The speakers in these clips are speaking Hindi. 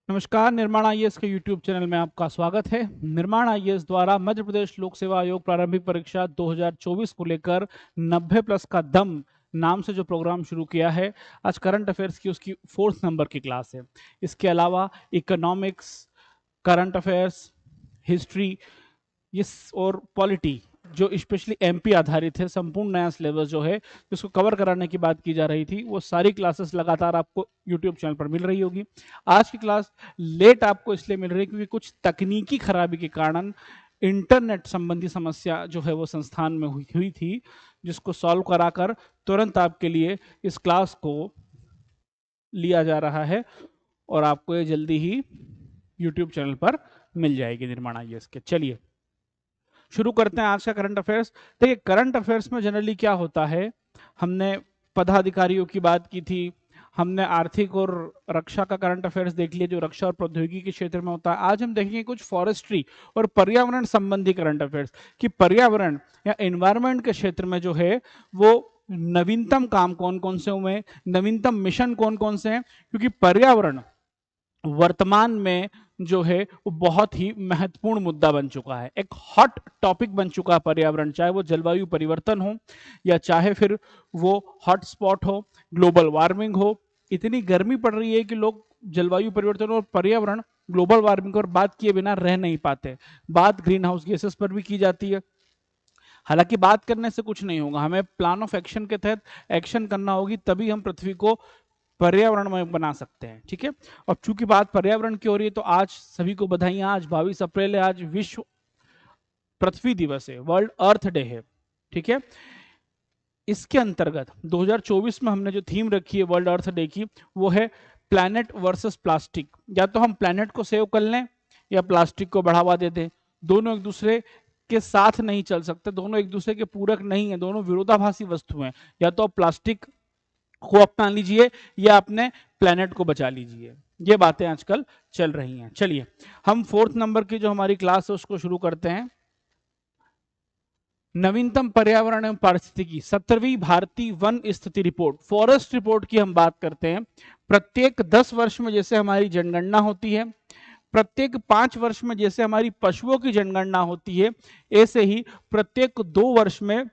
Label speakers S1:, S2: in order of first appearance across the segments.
S1: नमस्कार, निर्माण आईएएस के यूट्यूब चैनल में आपका स्वागत है। निर्माण आईएएस द्वारा मध्य प्रदेश लोक सेवा आयोग प्रारंभिक परीक्षा 2024 को लेकर 90 प्लस का दम नाम से जो प्रोग्राम शुरू किया है, आज करंट अफेयर्स की उसकी 4th नंबर की क्लास है। इसके अलावा इकोनॉमिक्स, करंट अफेयर्स, हिस्ट्री और पॉलिटी जो स्पेशली एमपी आधारित है, संपूर्ण नया सिलेबस जो है जिसको कवर कराने की बात की जा रही थी, वो सारी क्लासेस लगातार आपको यूट्यूब चैनल पर मिल रही होगी। आज की क्लास लेट आपको इसलिए मिल रही है क्योंकि कुछ तकनीकी खराबी के कारण इंटरनेट संबंधी समस्या जो है वो संस्थान में हुई थी, जिसको सॉल्व कराकर तुरंत आपके लिए इस क्लास को लिया जा रहा है और आपको ये जल्दी ही यूट्यूब चैनल पर मिल जाएगी निर्माण आईएएस के। चलिए शुरू करते हैं आज का करंट अफेयर्स। देखिए, करंट अफेयर्स में जनरली क्या होता है, हमने पदाधिकारियों की बात की थी, हमने आर्थिक और रक्षा का करंट अफेयर्स देख लिया जो रक्षा और प्रौद्योगिकी के क्षेत्र में होता है। आज हम देखेंगे कुछ फॉरेस्ट्री और पर्यावरण संबंधी करंट अफेयर्स कि पर्यावरण या एनवायरमेंट के क्षेत्र में जो है वो नवीनतम काम कौन कौन से हुए, नवीनतम मिशन कौन कौन से हैं, क्योंकि पर्यावरण वर्तमान में जो है वो बहुत ही महत्वपूर्ण मुद्दा बन चुका है, एक हॉट टॉपिक बन चुका है पर्यावरण, चाहे वो जलवायु परिवर्तन हो या चाहे फिर वो हॉट स्पॉट हो, ग्लोबल वार्मिंग हो। इतनी गर्मी पड़ रही है कि लोग जलवायु परिवर्तन और पर्यावरण, ग्लोबल वार्मिंग और बात किए बिना रह नहीं पाते। बात ग्रीन हाउस गैसेस पर भी की जाती है। हालांकि बात करने से कुछ नहीं होगा, हमें प्लान ऑफ एक्शन के तहत एक्शन करना होगी, तभी हम पृथ्वी को पर्यावरण में बना सकते हैं। ठीक है, अब चूंकि बात पर्यावरण की हो रही है तो आज सभी को बधाइयां। आज 22 अप्रैल है, आज विश्व पृथ्वी दिवस है, वर्ल्ड अर्थ डे है। ठीक है, इसके अंतर्गत 2024 में हमने जो थीम रखी है वर्ल्ड अर्थ डे की, वो है प्लैनेट वर्सेस प्लास्टिक। या तो हम प्लैनेट को सेव कर लें या प्लास्टिक को बढ़ावा दे दें, दोनों एक दूसरे के साथ नहीं चल सकते, दोनों एक दूसरे के पूरक नहीं है, दोनों विरोधाभासी वस्तु हैं। या तो प्लास्टिक को अपना लीजिए या अपने प्लेनेट को बचा लीजिए, ये बातें आजकल चल रही हैं। चलिए हम 4th नंबर की जो हमारी क्लास है उसको शुरू करते हैं। नवीनतम पर्यावरण एवं पारिस्थितिकी 17वीं भारतीय वन स्थिति रिपोर्ट, फॉरेस्ट रिपोर्ट की हम बात करते हैं। प्रत्येक 10 वर्ष में जैसे हमारी जनगणना होती है, प्रत्येक 5 वर्ष में जैसे हमारी पशुओं की जनगणना होती है, ऐसे ही प्रत्येक 2 वर्ष में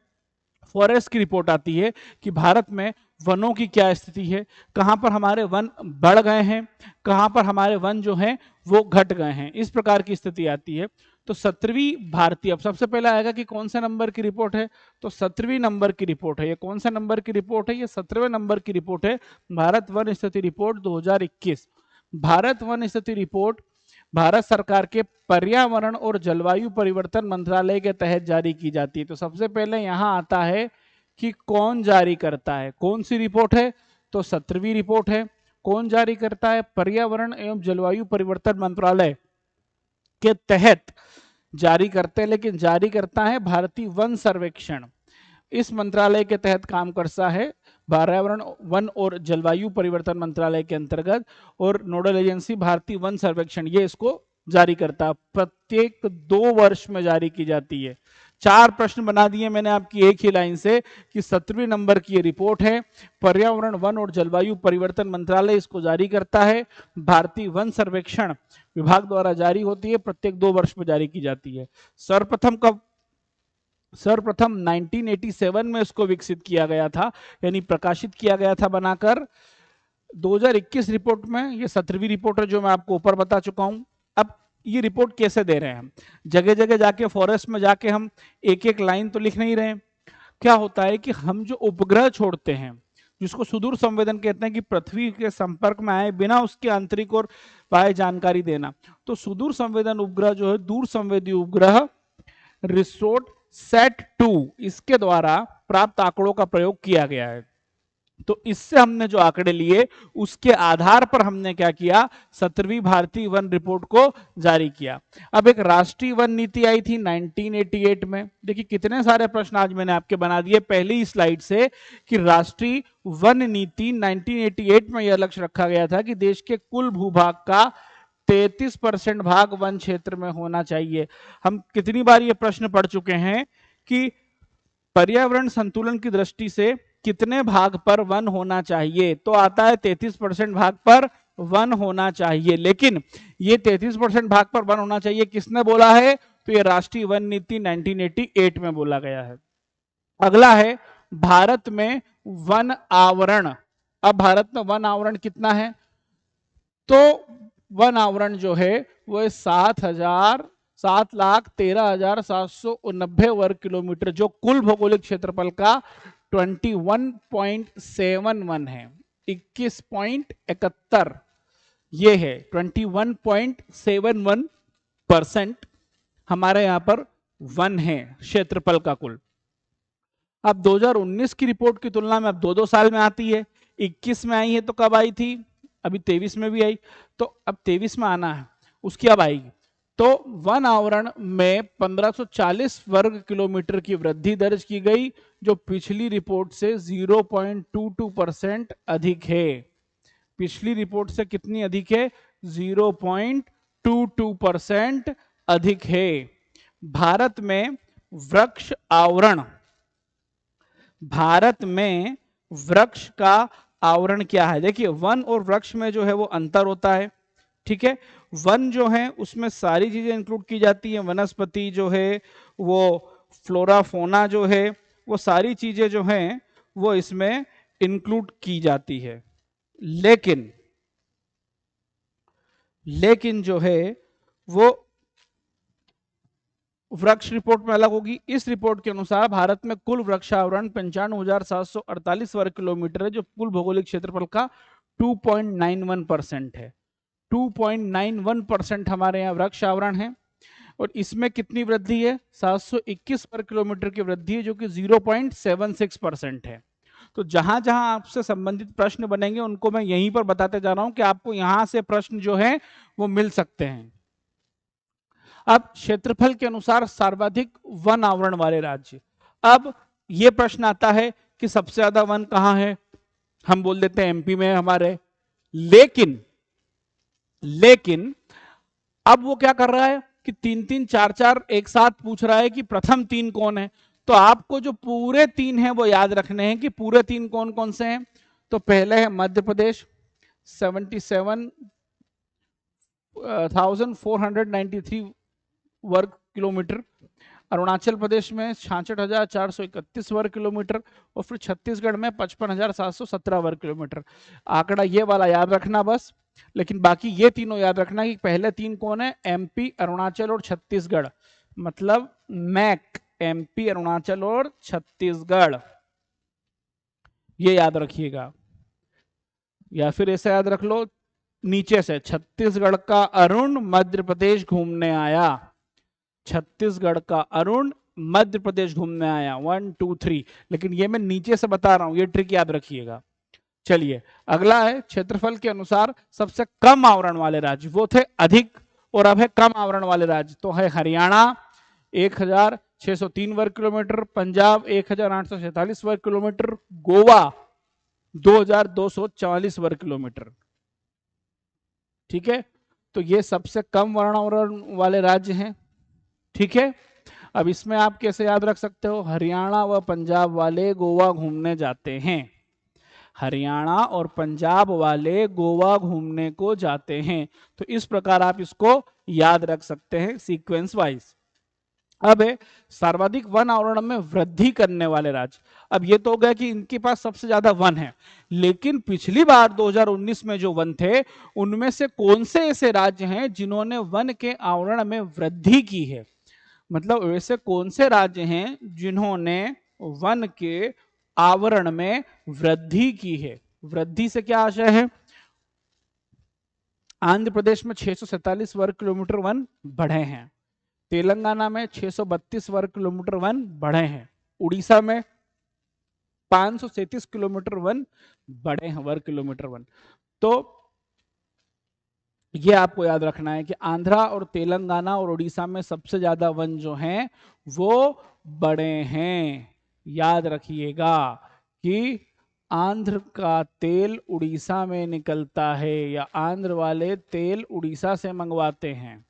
S1: फॉरेस्ट की रिपोर्ट आती है कि भारत में वनों की क्या स्थिति है, कहां पर हमारे वन बढ़ गए हैं, कहां पर हमारे वन जो हैं वो घट गए हैं, इस प्रकार की स्थिति आती है। तो 17वीं भारतीय, अब सबसे पहले आएगा कि कौन से नंबर की रिपोर्ट है, तो 17वीं नंबर की रिपोर्ट है। ये कौन सा नंबर की रिपोर्ट है, ये 17वें नंबर की रिपोर्ट है, भारत वन स्थिति रिपोर्ट 2021। भारत वन स्थिति रिपोर्ट भारत सरकार के पर्यावरण और जलवायु परिवर्तन मंत्रालय के तहत जारी की जाती है। तो सबसे पहले यहां आता है कि कौन जारी करता है, कौन सी रिपोर्ट है, तो 17वीं रिपोर्ट है। कौन जारी करता है, पर्यावरण एवं जलवायु परिवर्तन मंत्रालय के तहत जारी करते हैं, लेकिन जारी करता है भारतीय वन सर्वेक्षण, इस मंत्रालय के तहत काम करता है, पर्यावरण वन और जलवायु परिवर्तन मंत्रालय के अंतर्गत, और नोडल एजेंसी भारतीय वन सर्वेक्षण ये इसको जारी करता है। प्रत्येक 2 वर्ष में जारी की जाती है। 4 प्रश्न बना दिए मैंने आपकी एक ही लाइन से कि 17वीं नंबर की ये रिपोर्ट है, पर्यावरण वन और जलवायु परिवर्तन मंत्रालय इसको जारी करता है, भारतीय वन सर्वेक्षण विभाग द्वारा जारी होती है, प्रत्येक 2 वर्ष में जारी की जाती है। सर्वप्रथम 1987 में इसको विकसित किया गया था, यानी प्रकाशित किया गया था बनाकर। 2021 रिपोर्ट में ये 17वीं रिपोर्ट है जो मैं आपको ऊपर बता चुका हूं। अब ये रिपोर्ट कैसे दे रहे हैं, जगह जगह जाके फॉरेस्ट में जाके हम एक एक लाइन तो लिख नहीं रहे। क्या होता है कि हम जो उपग्रह छोड़ते हैं, जिसको सुदूर संवेदन कहते हैं, कि पृथ्वी के संपर्क में आए बिना उसके आंतरिक और बाह्य जानकारी देना, तो सुदूर संवेदन उपग्रह जो है, दूर संवेदी उपग्रह रिसोर्ट सेट 2, इसके द्वारा प्राप्त आंकड़ों का प्रयोग किया गया है। तो इससे हमने जो आंकड़े लिए उसके आधार पर हमने क्या किया, 17वीं भारतीय वन रिपोर्ट को जारी किया। अब एक राष्ट्रीय वन नीति आई थी 1988 में। देखिए कितने सारे प्रश्न आज मैंने आपके बना दिए पहली ही स्लाइड से, कि राष्ट्रीय वन नीति 1988 में यह लक्ष्य रखा गया था कि देश के कुल भूभाग का 33% भाग वन क्षेत्र में होना चाहिए। हम कितनी बार ये प्रश्न पढ़ चुके हैं कि पर्यावरण संतुलन की दृष्टि से कितने भाग पर वन होना चाहिए, तो आता है 33% भाग पर वन होना चाहिए, लेकिन ये 33% भाग पर वन होना चाहिए किसने बोला है? तो ये राष्ट्रीय वन नीति 1988 में बोला गया है। अगला है भारत में वन आवरण। अब भारत में वन आवरण कितना है? तो वन आवरण जो है वो 7,13,789 वर्ग किलोमीटर, जो कुल भौगोलिक क्षेत्रफल का 21.71 है, 21.71 ये है। 21.71% हमारे यहां पर वन है क्षेत्रफल का कुल। अब 2019 की रिपोर्ट की तुलना में अब 2-2 साल में आती है। 21 में आई है तो कब आई थी? अभी 23 में भी आई, तो अब 23 में आना है, उसकी अब आएगी। तो वन आवरण में 1540 वर्ग किलोमीटर की वृद्धि दर्ज की गई, जो पिछली रिपोर्ट से 0.22% अधिक है। पिछली रिपोर्ट से कितनी अधिक है? 0.22% अधिक है। भारत में वृक्ष आवरण, भारत में वृक्ष का आवरण क्या है? देखिए, वन और वृक्ष में जो है वो अंतर होता है, ठीक है। वन जो है उसमें सारी चीजें इंक्लूड की जाती हैं, वनस्पति जो है वो, फ्लोरा फोना जो है वो, सारी चीजें जो हैं वो इसमें इंक्लूड की जाती है। लेकिन जो है वो वृक्ष रिपोर्ट में अलग होगी। इस रिपोर्ट के अनुसार भारत में कुल वृक्षावरण 95,748 वर्ग किलोमीटर है, जो कुल भौगोलिक क्षेत्रफल का 2.91% है। 2.91% हमारे यहाँ वृक्ष आवरण है, और इसमें कितनी वृद्धि है? 721 वर्ग किलोमीटर की वृद्धि है, जो कि 0.76% है। तो जहां जहां आपसे संबंधित प्रश्न बनेंगे उनको मैं यहीं पर बताते जा रहा हूं कि आपको यहां से प्रश्न जो है वो मिल सकते हैं। अब क्षेत्रफल के अनुसार सर्वाधिक वन आवरण वाले राज्य। अब यह प्रश्न आता है कि सबसे ज्यादा वन कहां है? हम बोल देते हैं एमपी में हमारे। लेकिन अब वो क्या कर रहा है कि 3-3, 4-4 एक साथ पूछ रहा है कि प्रथम 3 कौन है। तो आपको जो पूरे 3 हैं वो याद रखने हैं कि पूरे 3 कौन कौन से हैं। तो पहले है मध्य प्रदेश 77,493 वर्ग किलोमीटर, अरुणाचल प्रदेश में 66,431 वर्ग किलोमीटर, और फिर छत्तीसगढ़ में 55,717 वर्ग किलोमीटर। आंकड़ा ये वाला याद रखना बस, लेकिन बाकी ये तीनों याद रखना कि पहले 3 कौन है? एमपी, अरुणाचल और छत्तीसगढ़, मतलब मैक, एमपी, अरुणाचल और छत्तीसगढ़, ये याद रखिएगा। या फिर ऐसे याद रख लो नीचे से, छत्तीसगढ़ का अरुण मध्य प्रदेश घूमने आया, छत्तीसगढ़ का अरुण मध्य प्रदेश घूमने आया, 1 2 3। लेकिन ये मैं नीचे से बता रहा हूं, ये ट्रिक याद रखिएगा। चलिए, अगला है क्षेत्रफल के अनुसार सबसे कम आवरण वाले राज्य। वो थे अधिक और अब है कम आवरण वाले राज्य। तो है हरियाणा 1,603 वर्ग किलोमीटर, पंजाब 1,846 वर्ग किलोमीटर, गोवा 2,244 वर्ग किलोमीटर। ठीक है, तो ये सबसे कम आवरण वाले राज्य हैं। ठीक है, अब इसमें आप कैसे याद रख सकते हो? हरियाणा व पंजाब वाले गोवा घूमने जाते हैं, हरियाणा और पंजाब वाले गोवा घूमने को जाते हैं। तो इस प्रकार आप इसको याद रख सकते हैं सीक्वेंस वाइज। अब है सर्वाधिक वन आवरण में वृद्धि करने वाले राज्य। अब ये तो हो गया कि इनके पास सबसे ज्यादा वन है, लेकिन पिछली बार 2019 में जो वन थे उनमें से कौन से ऐसे राज्य हैं जिन्होंने वन के आवरण में वृद्धि की है? मतलब वैसे कौन से राज्य हैं जिन्होंने वन के आवरण में वृद्धि की है? वृद्धि से क्या आशय है? आंध्र प्रदेश में 647 वर्ग किलोमीटर वन बढ़े हैं, तेलंगाना में 632 वर्ग किलोमीटर वन बढ़े हैं, उड़ीसा में 537 किलोमीटर वन बढ़े हैं, वर्ग किलोमीटर वन। तो ये आपको याद रखना है कि आंध्रा और तेलंगाना और उड़ीसा में सबसे ज्यादा वन जो हैं वो बड़े हैं। याद रखिएगा कि आंध्र का तेल उड़ीसा में निकलता है, या आंध्र वाले तेल उड़ीसा से मंगवाते हैं।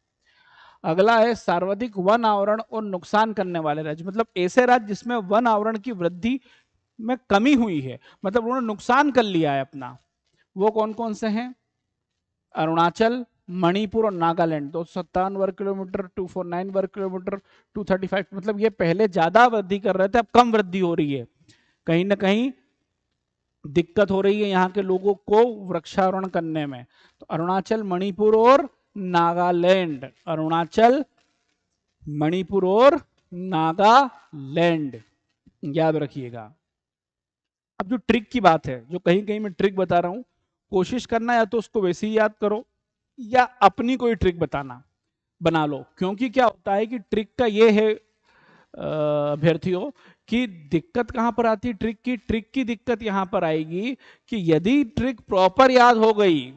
S1: अगला है सर्वाधिक वन आवरण और नुकसान करने वाले राज्य। मतलब ऐसे राज्य जिसमें वन आवरण की वृद्धि में कमी हुई है, मतलब उन्होंने नुकसान कर लिया है अपना, वो कौन कौन से हैं? अरुणाचल, मणिपुर और नागालैंड 257 वर्ग किलोमीटर, 249 वर्ग किलोमीटर, 235, मतलब ये पहले ज्यादा वृद्धि कर रहे थे, अब कम वृद्धि हो रही है। कहीं ना कहीं दिक्कत हो रही है यहाँ के लोगों को वृक्षारोपण करने में। तो अरुणाचल, मणिपुर और नागालैंड, अरुणाचल, मणिपुर और नागालैंड, याद रखिएगा। अब जो ट्रिक की बात है, जो कहीं कहीं मैं ट्रिक बता रहा हूं, कोशिश करना या तो उसको वैसे ही याद करो या अपनी कोई ट्रिक बना लो। क्योंकि क्या होता है कि ट्रिक का ये है अभ्यर्थियों कि दिक्कत कहां पर आती है ट्रिक की दिक्कत यहां पर आएगी कि यदि ट्रिक प्रॉपर याद हो गई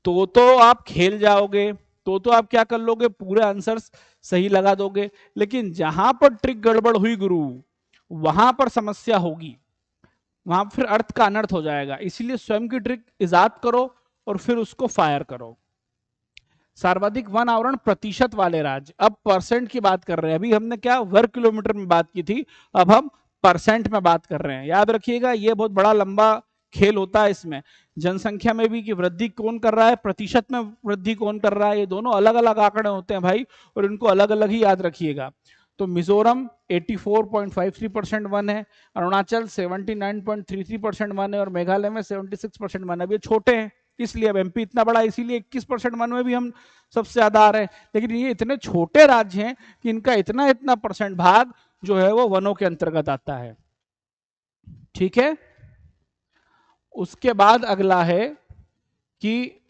S1: तो आप खेल जाओगे, तो आप क्या कर लोगे, पूरे आंसर्स सही लगा दोगे। लेकिन जहां पर ट्रिक गड़बड़ हुई गुरु, वहां पर समस्या होगी, वहां फिर अर्थ का अनर्थ हो जाएगा। इसीलिए स्वयं की ट्रिक इजाद करो और फिर उसको फायर करो। सर्वाधिक वन आवरण प्रतिशत वाले राज्य, अब परसेंट की बात कर रहे हैं। अभी हमने क्या वर्ग किलोमीटर में बात की थी, अब हम परसेंट में बात कर रहे हैं। याद रखिएगा, ये बहुत बड़ा लंबा खेल होता है इसमें। जनसंख्या में भी कि वृद्धि कौन कर रहा है, प्रतिशत में वृद्धि कौन कर रहा है, ये दोनों अलग अलग आंकड़े होते हैं भाई, और इनको अलग अलग ही याद रखिएगा। तो मिजोरम 84.53% वन है, अरुणाचल 79.33% वन है, और मेघालय में 76% वन है। अब ये छोटे हैं इसलिए, अब एमपी इतना बड़ा इसलिए 21% वन में भी हम सबसे ज्यादा आ रहे हैं। लेकिन ये इतने छोटे राज्य हैं कि इनका इतना इतना परसेंट भाग जो है वो वनों के अंतर्गत आता है। ठीक है, उसके बाद अगला है कि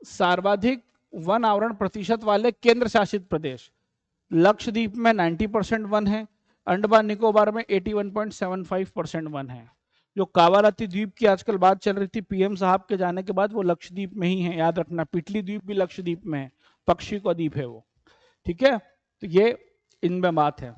S1: सर्वाधिक वन आवरण प्रतिशत वाले केंद्र शासित प्रदेश। लक्षद्वीप में 90% वन है, अंडमान निकोबार में 81.75% वन है। जो कावारती द्वीप की आजकल बात चल रही थी पीएम साहब के जाने के बाद, वो लक्षद्वीप में ही है, याद रखना। पिटली द्वीप भी लक्षद्वीप में है, पक्षी का द्वीप है वो। ठीक है, तो ये इनमें बात है।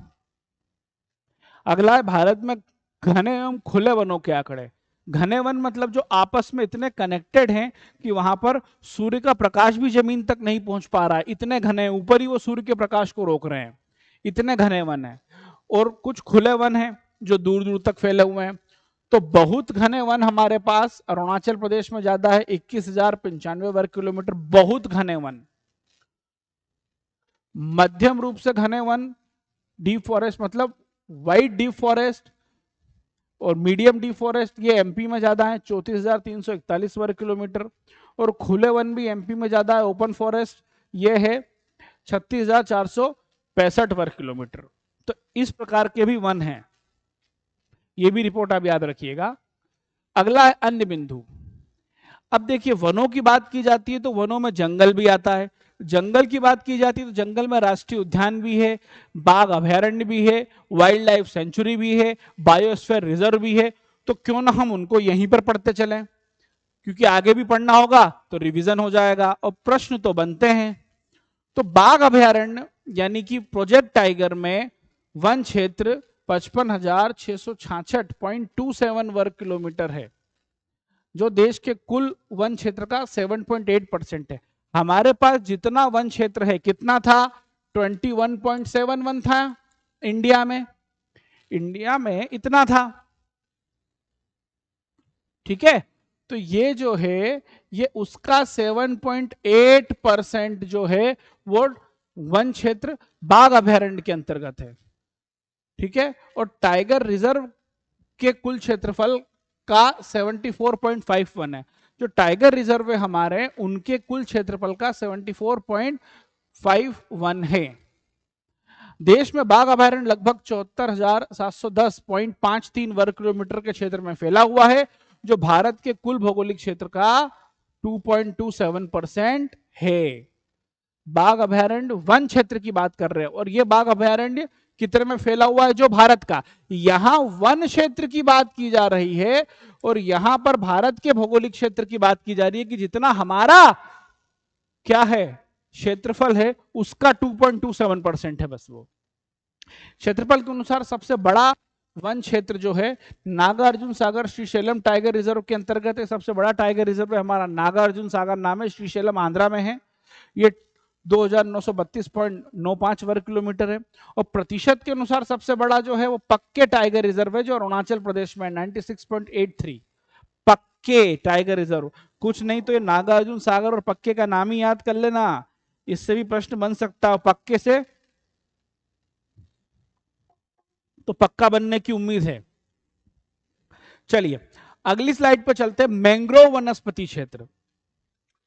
S1: अगला है भारत में घने एवं खुले वनों के आंकड़े। घने वन मतलब जो आपस में इतने कनेक्टेड हैं कि वहां पर सूर्य का प्रकाश भी जमीन तक नहीं पहुंच पा रहा है, इतने घने, ऊपर ही वो सूर्य के प्रकाश को रोक रहे हैं, इतने घने वन है। और कुछ खुले वन हैं जो दूर दूर तक फैले हुए हैं। तो बहुत घने वन हमारे पास अरुणाचल प्रदेश में ज्यादा है, 21,095 वर्ग किलोमीटर, बहुत घने वन। मध्यम रूप से घने वन, डीप फॉरेस्ट मतलब वाइट डीप फॉरेस्ट और मीडियम डीप फॉरेस्ट, ये एमपी में ज्यादा है, 34,341 वर्ग किलोमीटर। और खुले वन भी एमपी में ज्यादा है, ओपन फॉरेस्ट ये है 36,465 वर्ग किलोमीटर। तो इस प्रकार के भी वन हैं, ये भी रिपोर्ट आप याद रखिएगा। अगला है अन्य बिंदु। अब देखिए, वनों की बात की जाती है तो वनों में जंगल भी आता है, जंगल की बात की जाती है तो जंगल में राष्ट्रीय उद्यान भी है, बाघ अभयारण्य भी है, वाइल्ड लाइफ सेंचुरी भी है, बायोस्फीयर रिजर्व भी है। तो क्यों ना हम उनको यहीं पर पढ़ते चलें, क्योंकि आगे भी पढ़ना होगा तो रिवीजन हो जाएगा और प्रश्न तो बनते हैं। तो बाघ अभयारण्य यानी कि प्रोजेक्ट टाइगर में वन क्षेत्र 55,666.27 वर्ग किलोमीटर है, जो देश के कुल वन क्षेत्र का 7.8% है। हमारे पास जितना वन क्षेत्र है कितना था, 21.71 था इंडिया में, इतना था। ठीक है, तो ये जो है ये उसका 7.8% जो है वो वन क्षेत्र बाघ अभयारण्य के अंतर्गत है। ठीक है, और टाइगर रिजर्व के कुल क्षेत्रफल का 74.51 है। जो टाइगर रिजर्व है हमारे, उनके कुल क्षेत्रफल का 74.51 है। देश में बाघ अभयारण्य लगभग 74,710.53 वर्ग किलोमीटर के क्षेत्र में फैला हुआ है, जो भारत के कुल भौगोलिक क्षेत्र का 2.27% है। बाघ अभयारण्य वन क्षेत्र की बात कर रहे हैं, और ये बाघ अभयारण्य कितने में फैला हुआ है, जो भारत का। यहां वन क्षेत्र की बात की जा रही है और यहां पर भारत के भौगोलिक क्षेत्र की बात की जा रही है कि जितना हमारा क्या है क्षेत्रफल है उसका 2.27% है बस। वो क्षेत्रफल के अनुसार सबसे बड़ा वन क्षेत्र जो है नागार्जुन सागर श्रीशैलम टाइगर रिजर्व के अंतर्गत है। सबसे बड़ा टाइगर रिजर्व है हमारा नागार्जुन सागर नाम है, श्रीशैलम आंध्रा में है। ये 2,932.95 वर्ग किलोमीटर है। और प्रतिशत के अनुसार सबसे बड़ा जो है वो पक्के टाइगर रिजर्व है, जो अरुणाचल प्रदेश में 96.83 पक्के टाइगर रिजर्व। कुछ नहीं तो ये नागार्जुन सागर और पक्के का नाम ही याद कर लेना, इससे भी प्रश्न बन सकता है। पक्के से तो पक्का बनने की उम्मीद है। चलिए अगली स्लाइड पर चलते हैं, मैंग्रोव वनस्पति क्षेत्र।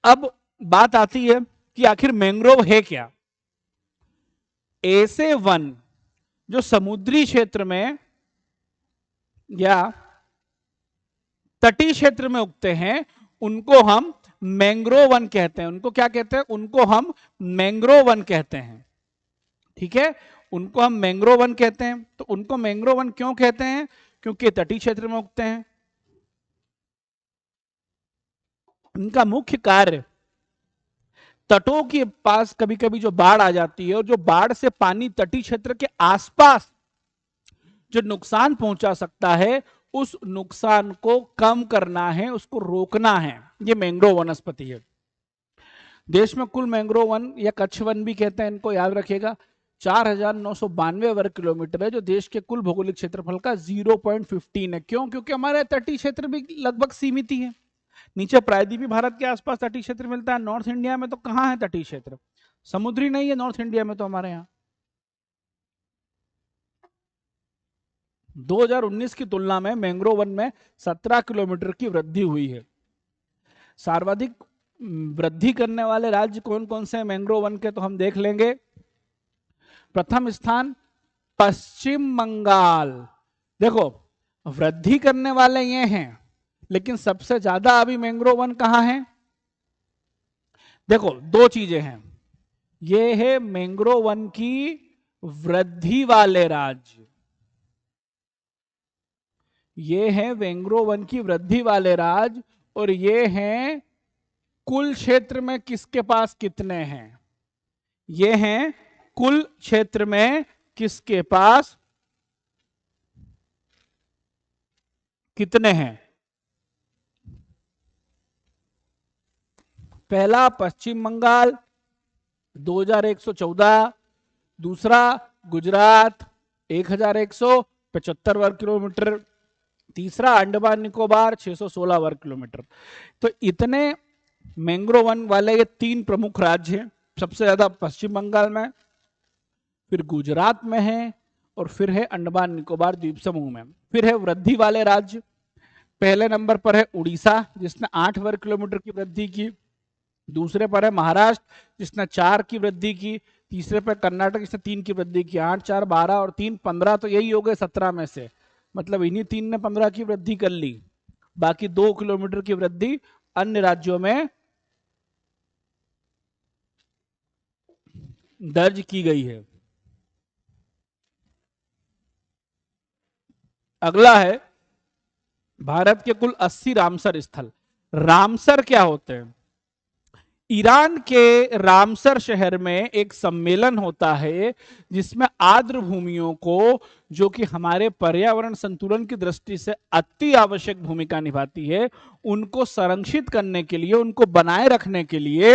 S1: अब बात आती है कि आखिर मैंग्रोव है क्या। ऐसे वन जो समुद्री क्षेत्र में या तटीय क्षेत्र में उगते हैं उनको हम मैंग्रोव वन कहते हैं। उनको क्या कहते हैं? उनको हम मैंग्रोव वन कहते हैं। ठीक है, उनको हम मैंग्रोव वन कहते हैं। तो उनको मैंग्रोव वन क्यों कहते हैं? क्योंकि तटीय क्षेत्र में उगते हैं। इनका मुख्य कार्य, तटों के पास कभी कभी जो बाढ़ आ जाती है और जो बाढ़ से पानी तटीय क्षेत्र के आसपास जो नुकसान पहुंचा सकता है, उस नुकसान को कम करना है, उसको रोकना है। ये मैंग्रोव वनस्पति है। देश में कुल मैंग्रोव वन या कच्छ वन भी कहते हैं, इनको याद रखिएगा, 4,992 वर्ग किलोमीटर है, जो देश के कुल भौगोलिक क्षेत्रफल का 0.15 है। क्यों? क्योंकि हमारे तटीय क्षेत्र भी लगभग सीमित ही है। नीचे प्रायद्वीपीय भारत के आसपास तटीय क्षेत्र मिलता है। नॉर्थ इंडिया में तो कहां है तटीय क्षेत्र? समुद्री नहीं है नॉर्थ इंडिया में तो हमारे यहाँ। 2019 की तुलना में मैंग्रोव वन में 17 किलोमीटर की वृद्धि हुई है। सर्वाधिक वृद्धि करने वाले राज्य कौन कौन से हैं मैंग्रोव वन के, तो हम देख लेंगे। प्रथम स्थान पश्चिम बंगाल। देखो वृद्धि करने वाले ये हैं, लेकिन सबसे ज्यादा अभी मैंग्रोव वन कहां है? देखो दो चीजें हैं, ये है मैंग्रोव वन की वृद्धि वाले राज्य, ये है मैंग्रोव वन की वृद्धि वाले राज्य, और ये हैं कुल क्षेत्र में किसके पास कितने हैं। ये हैं कुल क्षेत्र में किसके पास कितने हैं। पहला पश्चिम बंगाल 2114, दूसरा गुजरात 1175 वर्ग किलोमीटर, तीसरा अंडमान निकोबार 616 वर्ग किलोमीटर। तो इतने मैंग्रोव वन वाले ये तीन प्रमुख राज्य हैं। सबसे ज्यादा पश्चिम बंगाल में, फिर गुजरात में है, और फिर है अंडमान निकोबार द्वीप समूह में। फिर है वृद्धि वाले राज्य, पहले नंबर पर है उड़ीसा जिसने 8 वर्ग किलोमीटर की वृद्धि की, दूसरे पर है महाराष्ट्र जिसने 4 की वृद्धि की, तीसरे पर कर्नाटक जिसने 3 की वृद्धि की। 8, 4, 12 और 3, 15, तो यही हो गए 17 में से। मतलब इन्हीं 3 ने 15 की वृद्धि कर ली। बाकी 2 किलोमीटर की वृद्धि अन्य राज्यों में दर्ज की गई है। अगला है भारत के कुल 80 रामसर स्थल। रामसर क्या होते हैं? ईरान के रामसर शहर में एक सम्मेलन होता है जिसमें आर्द्र भूमियों को, जो कि हमारे पर्यावरण संतुलन की दृष्टि से अति आवश्यक भूमिका निभाती है, उनको संरक्षित करने के लिए, उनको बनाए रखने के लिए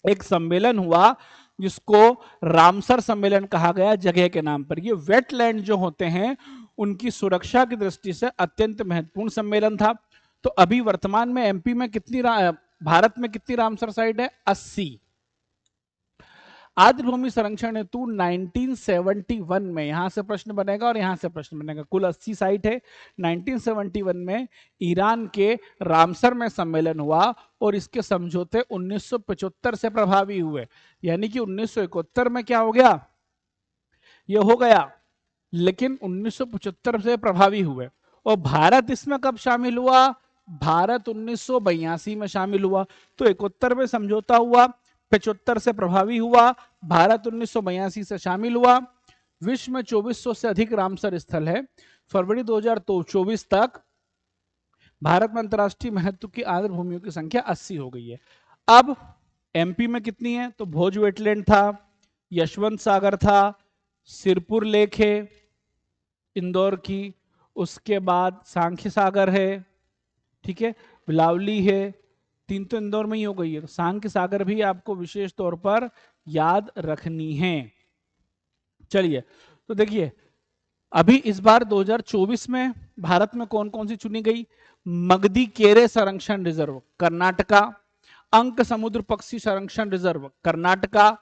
S1: एक सम्मेलन हुआ जिसको रामसर सम्मेलन कहा गया जगह के नाम पर। ये वेटलैंड जो होते हैं उनकी सुरक्षा की दृष्टि से अत्यंत महत्वपूर्ण सम्मेलन था। तो अभी वर्तमान में एमपी में कितनी, भारत में कितनी रामसर साइट है? 80। आर्द्र भूमि संरक्षण हेतु 1971 में, यहां से प्रश्न बनेगा और यहां से प्रश्न बनेगा, कुल 80 साइट है। 1971 में ईरान के रामसर में सम्मेलन हुआ और इसके समझौते 1975 से प्रभावी हुए। यानी कि 1971 में क्या हो गया? ये हो गया, लेकिन 1975 से प्रभावी हुए। और भारत इसमें कब शामिल हुआ? भारत 1982 में शामिल हुआ। तो 71 में समझौता हुआ, 75 से प्रभावी हुआ, भारत 1982 से शामिल हुआ। विश्व में 2400 से अधिक रामसर स्थल है। फरवरी 2024 तक भारत में अंतरराष्ट्रीय महत्व की आर्द्र भूमियों की संख्या 80 हो गई है। अब एमपी में कितनी है? तो भोज वेटलैंड था, यशवंत सागर था, सिरपुर लेक है इंदौर की, उसके बाद सांख्य सागर है, ठीक है, बिलावली है, 3 तो इंदौर में ही हो गई है। तो सांख्य सागर भी आपको विशेष तौर पर याद रखनी है। चलिए तो देखिए अभी इस बार 2024 में भारत में कौन कौन सी चुनी गई? मगधी केरे संरक्षण रिजर्व कर्नाटका, अंक समुद्र पक्षी संरक्षण रिजर्व कर्नाटका,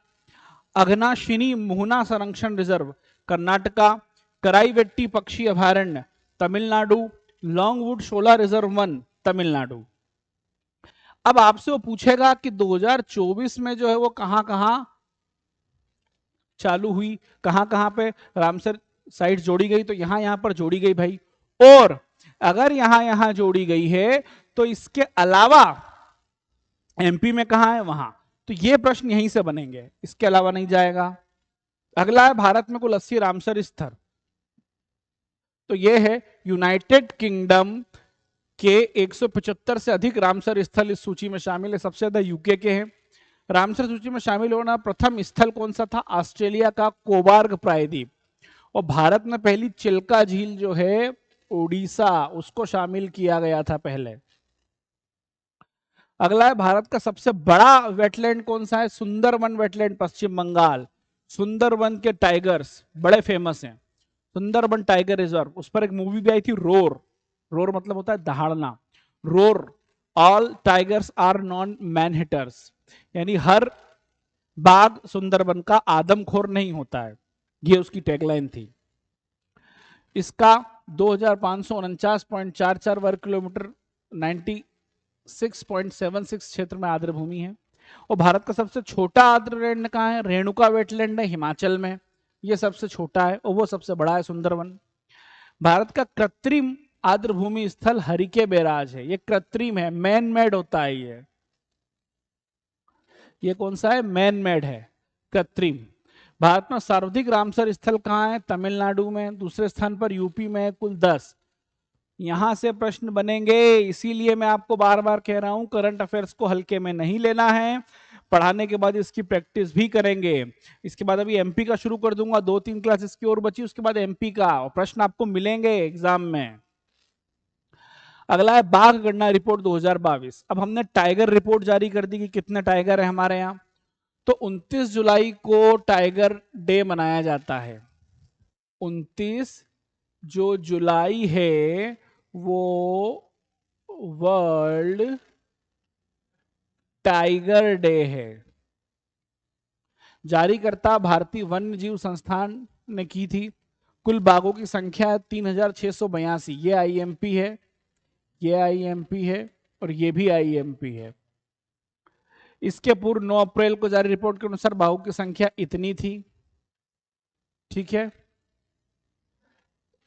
S1: अघनाशिनी मुहना संरक्षण रिजर्व कर्नाटका, कराईवेट्टी पक्षी अभयारण्य तमिलनाडु, लॉन्गवुड शोला रिजर्व वन तमिलनाडु। अब आपसे वो पूछेगा कि 2024 में जो है वो कहां कहां चालू हुई, कहां कहां पे रामसर साइट जोड़ी गई, तो यहां यहां पर जोड़ी गई भाई। और अगर यहां यहां जोड़ी गई है तो इसके अलावा एमपी में कहां है वहां, तो ये प्रश्न यहीं से बनेंगे, इसके अलावा नहीं जाएगा। अगला है भारत में कुल 80 रामसर स्थल, तो ये है यूनाइटेड किंगडम के 175 से अधिक रामसर स्थल इस सूची में शामिल है, सबसे ज्यादा यूके के हैं। रामसर सूची में शामिल होना प्रथम स्थल कौन सा था? ऑस्ट्रेलिया का कोबार्ग प्रायद्वीप। और भारत में पहली चिल्का झील जो है उड़ीसा, उसको शामिल किया गया था पहले। अगला है भारत का सबसे बड़ा वेटलैंड कौन सा है? सुंदरवन वेटलैंड पश्चिम बंगाल। सुंदरवन के टाइगर्स बड़े फेमस हैं, सुंदरबन टाइगर रिजर्व, उस पर एक मूवी भी आई थी रोर। रोर मतलब होता है दहाड़ना। Roar, all tigers are non man eaters, यानी हर बाघ सुंदरबन का आदमखोर नहीं होता है, ये उसकी टैगलाइन थी। इसका 2549.44 वर्ग किलोमीटर 96.76 क्षेत्र में आर्द्र भूमि है। और भारत का सबसे छोटा आर्द्रलैंड कहाँ है? रेणुका वेटलैंड है हिमाचल में, ये सबसे छोटा है, और वो सबसे बड़ा है सुंदरवन। भारत का कृत्रिम आर्द्र भूमि स्थल हरिके बैराज है, ये कृत्रिम है, मैन मेड होता है ये कौन सा है? मैन मेड है, कृत्रिम। भारत में सर्वाधिक रामसर स्थल कहाँ है? तमिलनाडु में, दूसरे स्थान पर यूपी में, कुल 10। यहां से प्रश्न बनेंगे, इसीलिए मैं आपको बार बार कह रहा हूं करंट अफेयर्स को हल्के में नहीं लेना है, पढ़ाने के बाद इसकी प्रैक्टिस भी करेंगे। इसके बाद अभी एमपी का शुरू कर दूंगा, 2-3 क्लास इसकी और बची, उसके बाद एमपी का, और प्रश्न आपको मिलेंगे एग्जाम में। अगला है बाघ गणना रिपोर्ट 2022। अब हमने टाइगर रिपोर्ट जारी कर दी कि कितने टाइगर है हमारे यहाँ, तो 29 जुलाई को टाइगर डे मनाया जाता है। 29 जो जुलाई है वो वर्ल्ड टाइगर डे है। जारीकर्ता भारतीय वन्य जीव संस्थान ने की थी। कुल बाघों की संख्या है 3682, ये आईएमपी है, ये आईएमपी है, और ये भी आईएमपी है। इसके पूर्व 9 अप्रैल को जारी रिपोर्ट के अनुसार बाघों की संख्या इतनी थी, ठीक है,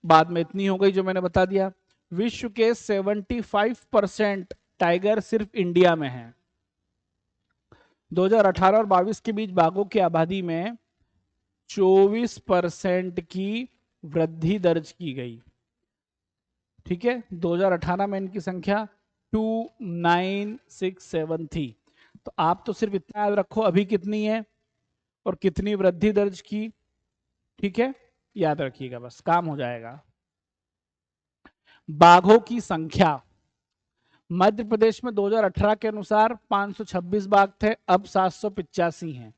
S1: बाद में इतनी हो गई जो मैंने बता दिया। विश्व के 75% टाइगर सिर्फ इंडिया में है। 2018 और 22 के बीच बाघों की आबादी में 24% की वृद्धि दर्ज की गई, ठीक है। 2018 में इनकी संख्या 2967 थी। तो आप तो सिर्फ इतना याद रखो अभी कितनी है और कितनी वृद्धि दर्ज की, ठीक है, याद रखिएगा, बस काम हो जाएगा। बाघों की संख्या मध्य प्रदेश में 2018 के अनुसार 526 बाघ थे, अब 785 हैं।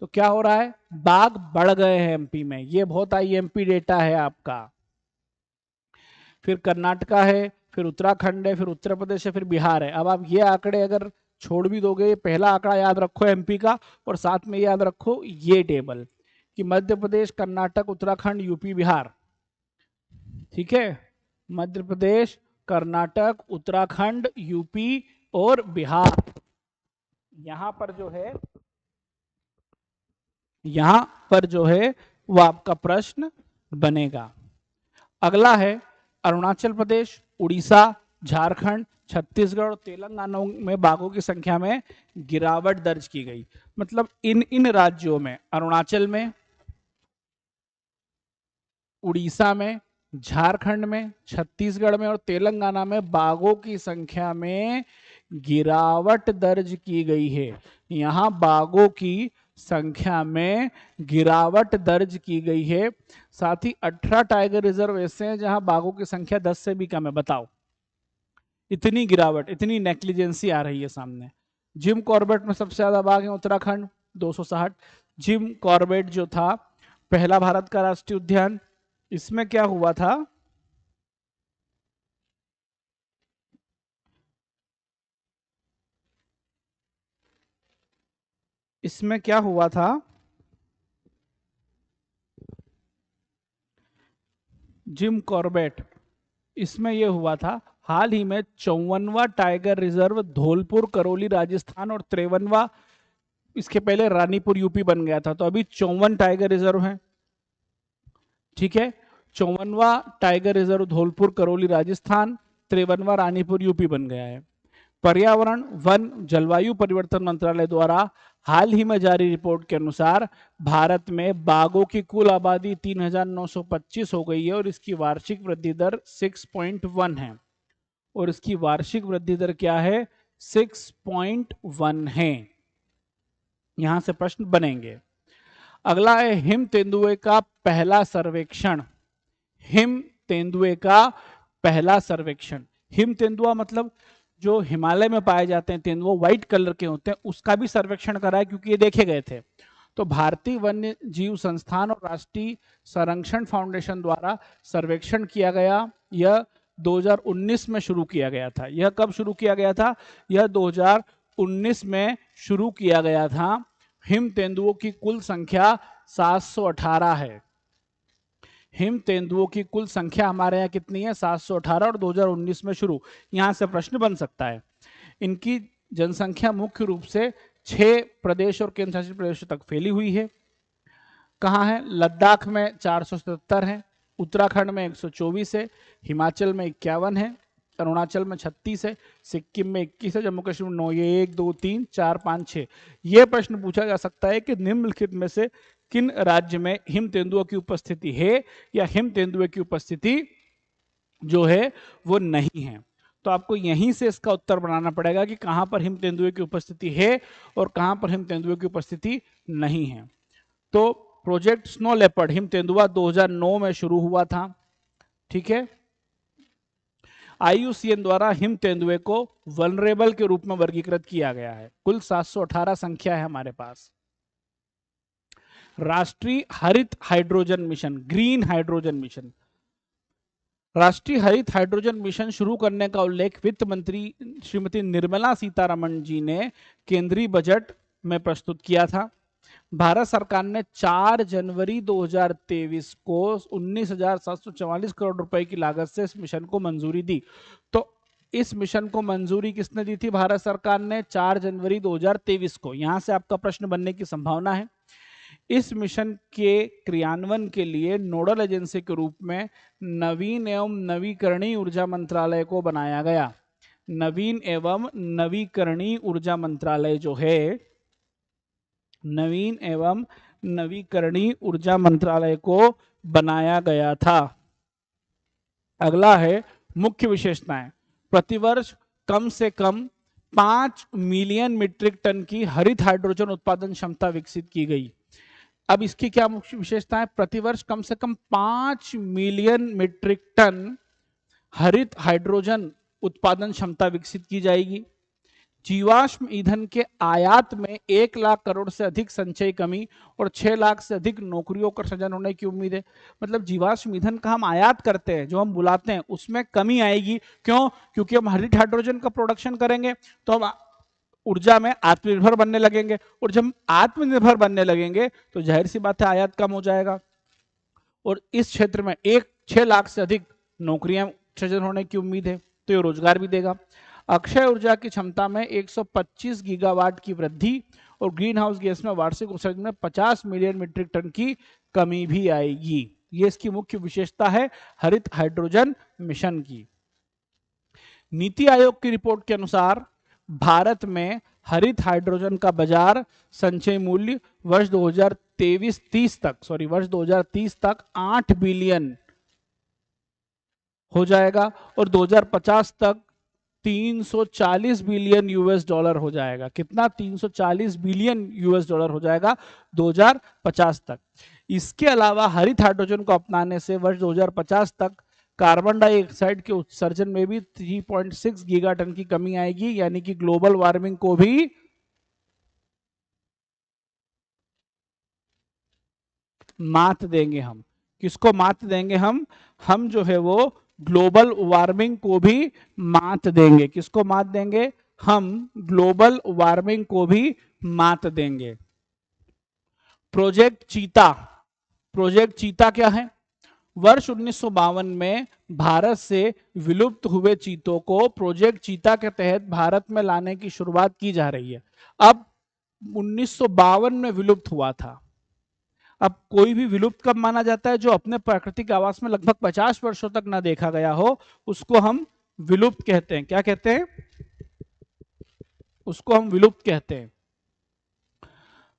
S1: तो क्या हो रहा है? बाघ बढ़ गए हैं एमपी में, ये बहुत आईएमपी डेटा है आपका। फिर कर्नाटका है, फिर उत्तराखंड है, फिर उत्तर प्रदेश है, फिर बिहार है। अब आप ये आंकड़े अगर छोड़ भी दोगे, पहला आंकड़ा याद रखो एमपी का, और साथ में याद रखो ये टेबल कि मध्य प्रदेश, कर्नाटक, उत्तराखंड, यूपी, बिहार, ठीक है। मध्य प्रदेश, कर्नाटक, उत्तराखंड, यूपी और बिहार, यहां पर जो है वो आपका प्रश्न बनेगा। अगला है अरुणाचल प्रदेश, उड़ीसा, झारखंड, छत्तीसगढ़ और तेलंगाना में बाघों की संख्या में गिरावट दर्ज की गई। मतलब इन राज्यों में, अरुणाचल में, उड़ीसा में, झारखंड में, छत्तीसगढ़ में और तेलंगाना में बाघों की संख्या में गिरावट दर्ज की गई है। यहां बाघों की संख्या में गिरावट दर्ज की गई है। साथ ही 18 टाइगर रिजर्व ऐसे हैं जहां बाघों की संख्या 10 से भी कम है। बताओ, इतनी गिरावट, इतनी नेग्लिजेंसी आ रही है सामने। जिम कॉर्बेट में सबसे ज्यादा बाघ है उत्तराखंड 260। जिम कॉर्बेट जो था पहला भारत का राष्ट्रीय उद्यान, इसमें क्या हुआ था, इसमें क्या हुआ था, जिम कॉर्बेट, इसमें यह हुआ था, हाल ही में 54वां टाइगर रिजर्व धौलपुर करौली राजस्थान और 53वां इसके पहले रानीपुर यूपी बन गया था, तो अभी 54 टाइगर रिजर्व हैं। ठीक है, 54वां टाइगर रिजर्व धौलपुर करौली राजस्थान, 53वां रानीपुर यूपी बन गया है। पर्यावरण वन जलवायु परिवर्तन मंत्रालय द्वारा हाल ही में जारी रिपोर्ट के अनुसार भारत में बाघों की कुल आबादी 3,925 हो गई है और इसकी वार्षिक वृद्धि दर 6.1 है। और इसकी वार्षिक वृद्धि दर क्या है, 6.1 है। यहां से प्रश्न बनेंगे। अगला है हिम तेंदुए का पहला सर्वेक्षण। हिम तेंदुए का पहला सर्वेक्षण, हिम तेंदुआ मतलब जो हिमालय में पाए जाते हैं तेंदुआ, व्हाइट कलर के होते हैं, उसका भी सर्वेक्षण करा है क्योंकि ये देखे गए थे। तो भारतीय वन्य जीव संस्थान और राष्ट्रीय संरक्षण फाउंडेशन द्वारा सर्वेक्षण किया गया। यह 2019 में शुरू किया गया था। यह कब शुरू किया गया था, यह 2019 में शुरू किया गया था। हिम तेंदुओं की कुल संख्या 718 है। हिम तेंदुओं की कुल संख्या हमारे यहाँ कितनी है, 718, और 2019 में शुरू। यहां से प्रश्न बन सकता है। इनकी जनसंख्या मुख्य रूप से 6 प्रदेश और केंद्र शासित प्रदेशों तक फैली हुई है। कहाँ है, लद्दाख में 477 है, उत्तराखंड में 124 है, हिमाचल में 51 है, अरुणाचल में 36 है, सिक्किम में 21 है, जम्मू कश्मीर में 9, ये 1 2 3 4 5 6। ये प्रश्न पूछा जा सकता है कि निम्नलिखित में से किन राज्य में हिम तेंदुआ की उपस्थिति है या हिम तेंदुए की उपस्थिति जो है वो नहीं है। तो आपको यहीं से इसका उत्तर बनाना पड़ेगा कि कहां पर हिम तेंदुए की उपस्थिति है और कहां पर हिम तेंदुए की उपस्थिति नहीं है। तो प्रोजेक्ट स्नो लेपर्ड हिम तेंदुआ 2009 में शुरू हुआ था। ठीक है, IUCN द्वारा हिम तेंदुए को वल्नरेबल के रूप में वर्गीकृत किया गया है। कुल 718 संख्या है हमारे पास। राष्ट्रीय हरित hydrogen mission, green hydrogen mission, राष्ट्रीय हरित हाइड्रोजन मिशन शुरू करने का उल्लेख वित्त मंत्री श्रीमती निर्मला सीतारमण जी ने केंद्रीय बजट में प्रस्तुत किया था। भारत सरकार ने 4 जनवरी 2023 को 19,744 करोड़ रुपए की लागत से इस मिशन को मंजूरी दी। तो इस मिशन को मंजूरी किसने दी थी, भारत सरकार ने 4 जनवरी 2023 को। यहां से आपका प्रश्न बनने की संभावना है। इस मिशन के क्रियान्वयन के लिए नोडल एजेंसी के रूप में नवीन एवं नवीकरणीय ऊर्जा मंत्रालय को बनाया गया। नवीन एवं नवीकरणीय ऊर्जा मंत्रालय जो है, नवीन एवं नवीकरणीय ऊर्जा मंत्रालय को बनाया गया था। अगला है मुख्य विशेषताएं। प्रतिवर्ष कम से कम 5 मिलियन मीट्रिक टन की हरित हाइड्रोजन उत्पादन क्षमता विकसित की गई। अब इसकी क्या मुख्य विशेषता है, प्रतिवर्ष कम से कम 5 मिलियन मीट्रिक टन हरित हाइड्रोजन उत्पादन क्षमता विकसित की जाएगी। जीवाश्म ईंधन के आयात में 1 लाख करोड़ से अधिक संचय कमी और 6 लाख से अधिक नौकरियों का सृजन होने की उम्मीद है। मतलब जीवाश्म ईंधन का हम आयात करते हैं, जो हम बुलाते हैं, उसमें कमी आएगी। क्यों, क्योंकि हम हरित हाइड्रोजन का प्रोडक्शन करेंगे तो हम ऊर्जा में आत्मनिर्भर बनने लगेंगे, और जब आत्मनिर्भर बनने लगेंगे तो जाहिर सी बात है आयात कम हो जाएगा। और इस क्षेत्र में 6 लाख से अधिक नौकरियां सृजन होने की उम्मीद है, तो ये रोजगार भी देगा। अक्षय ऊर्जा की क्षमता में 125 गीगावाट की वृद्धि और ग्रीन हाउस गैस में वार्षिक उत्सर्जन में 50 मिलियन मीट्रिक टन की कमी भी आएगी। ये इसकी मुख्य विशेषता है हरित हाइड्रोजन मिशन की। नीति आयोग की रिपोर्ट के अनुसार भारत में हरित हाइड्रोजन का बाजार संचय मूल्य वर्ष 2030 तक 8 बिलियन हो जाएगा और 2050 तक 340 बिलियन यूएस डॉलर हो जाएगा। कितना, 340 बिलियन यूएस डॉलर हो जाएगा 2050 तक। इसके अलावा हरित हाइड्रोजन को अपनाने से वर्ष 2050 तक कार्बन डाइऑक्साइड के उत्सर्जन में भी 3.6 गीगाटन की कमी आएगी, यानी कि ग्लोबल वार्मिंग को भी मात देंगे हम। किसको मात देंगे हम जो है वो ग्लोबल वार्मिंग को भी मात देंगे। किसको मात देंगे? हम ग्लोबल वार्मिंग को भी मात देंगे। प्रोजेक्ट चीता। प्रोजेक्ट चीता क्या है? वर्ष 1952 में भारत से विलुप्त हुए चीतों को प्रोजेक्ट चीता के तहत भारत में लाने की शुरुआत की जा रही है। अब 1952 में विलुप्त हुआ था। अब कोई भी विलुप्त कब माना जाता है? जो अपने प्राकृतिक आवास में लगभग 50 वर्षों तक ना देखा गया हो, उसको हम विलुप्त कहते हैं। क्या कहते हैं? उसको हम विलुप्त कहते हैं।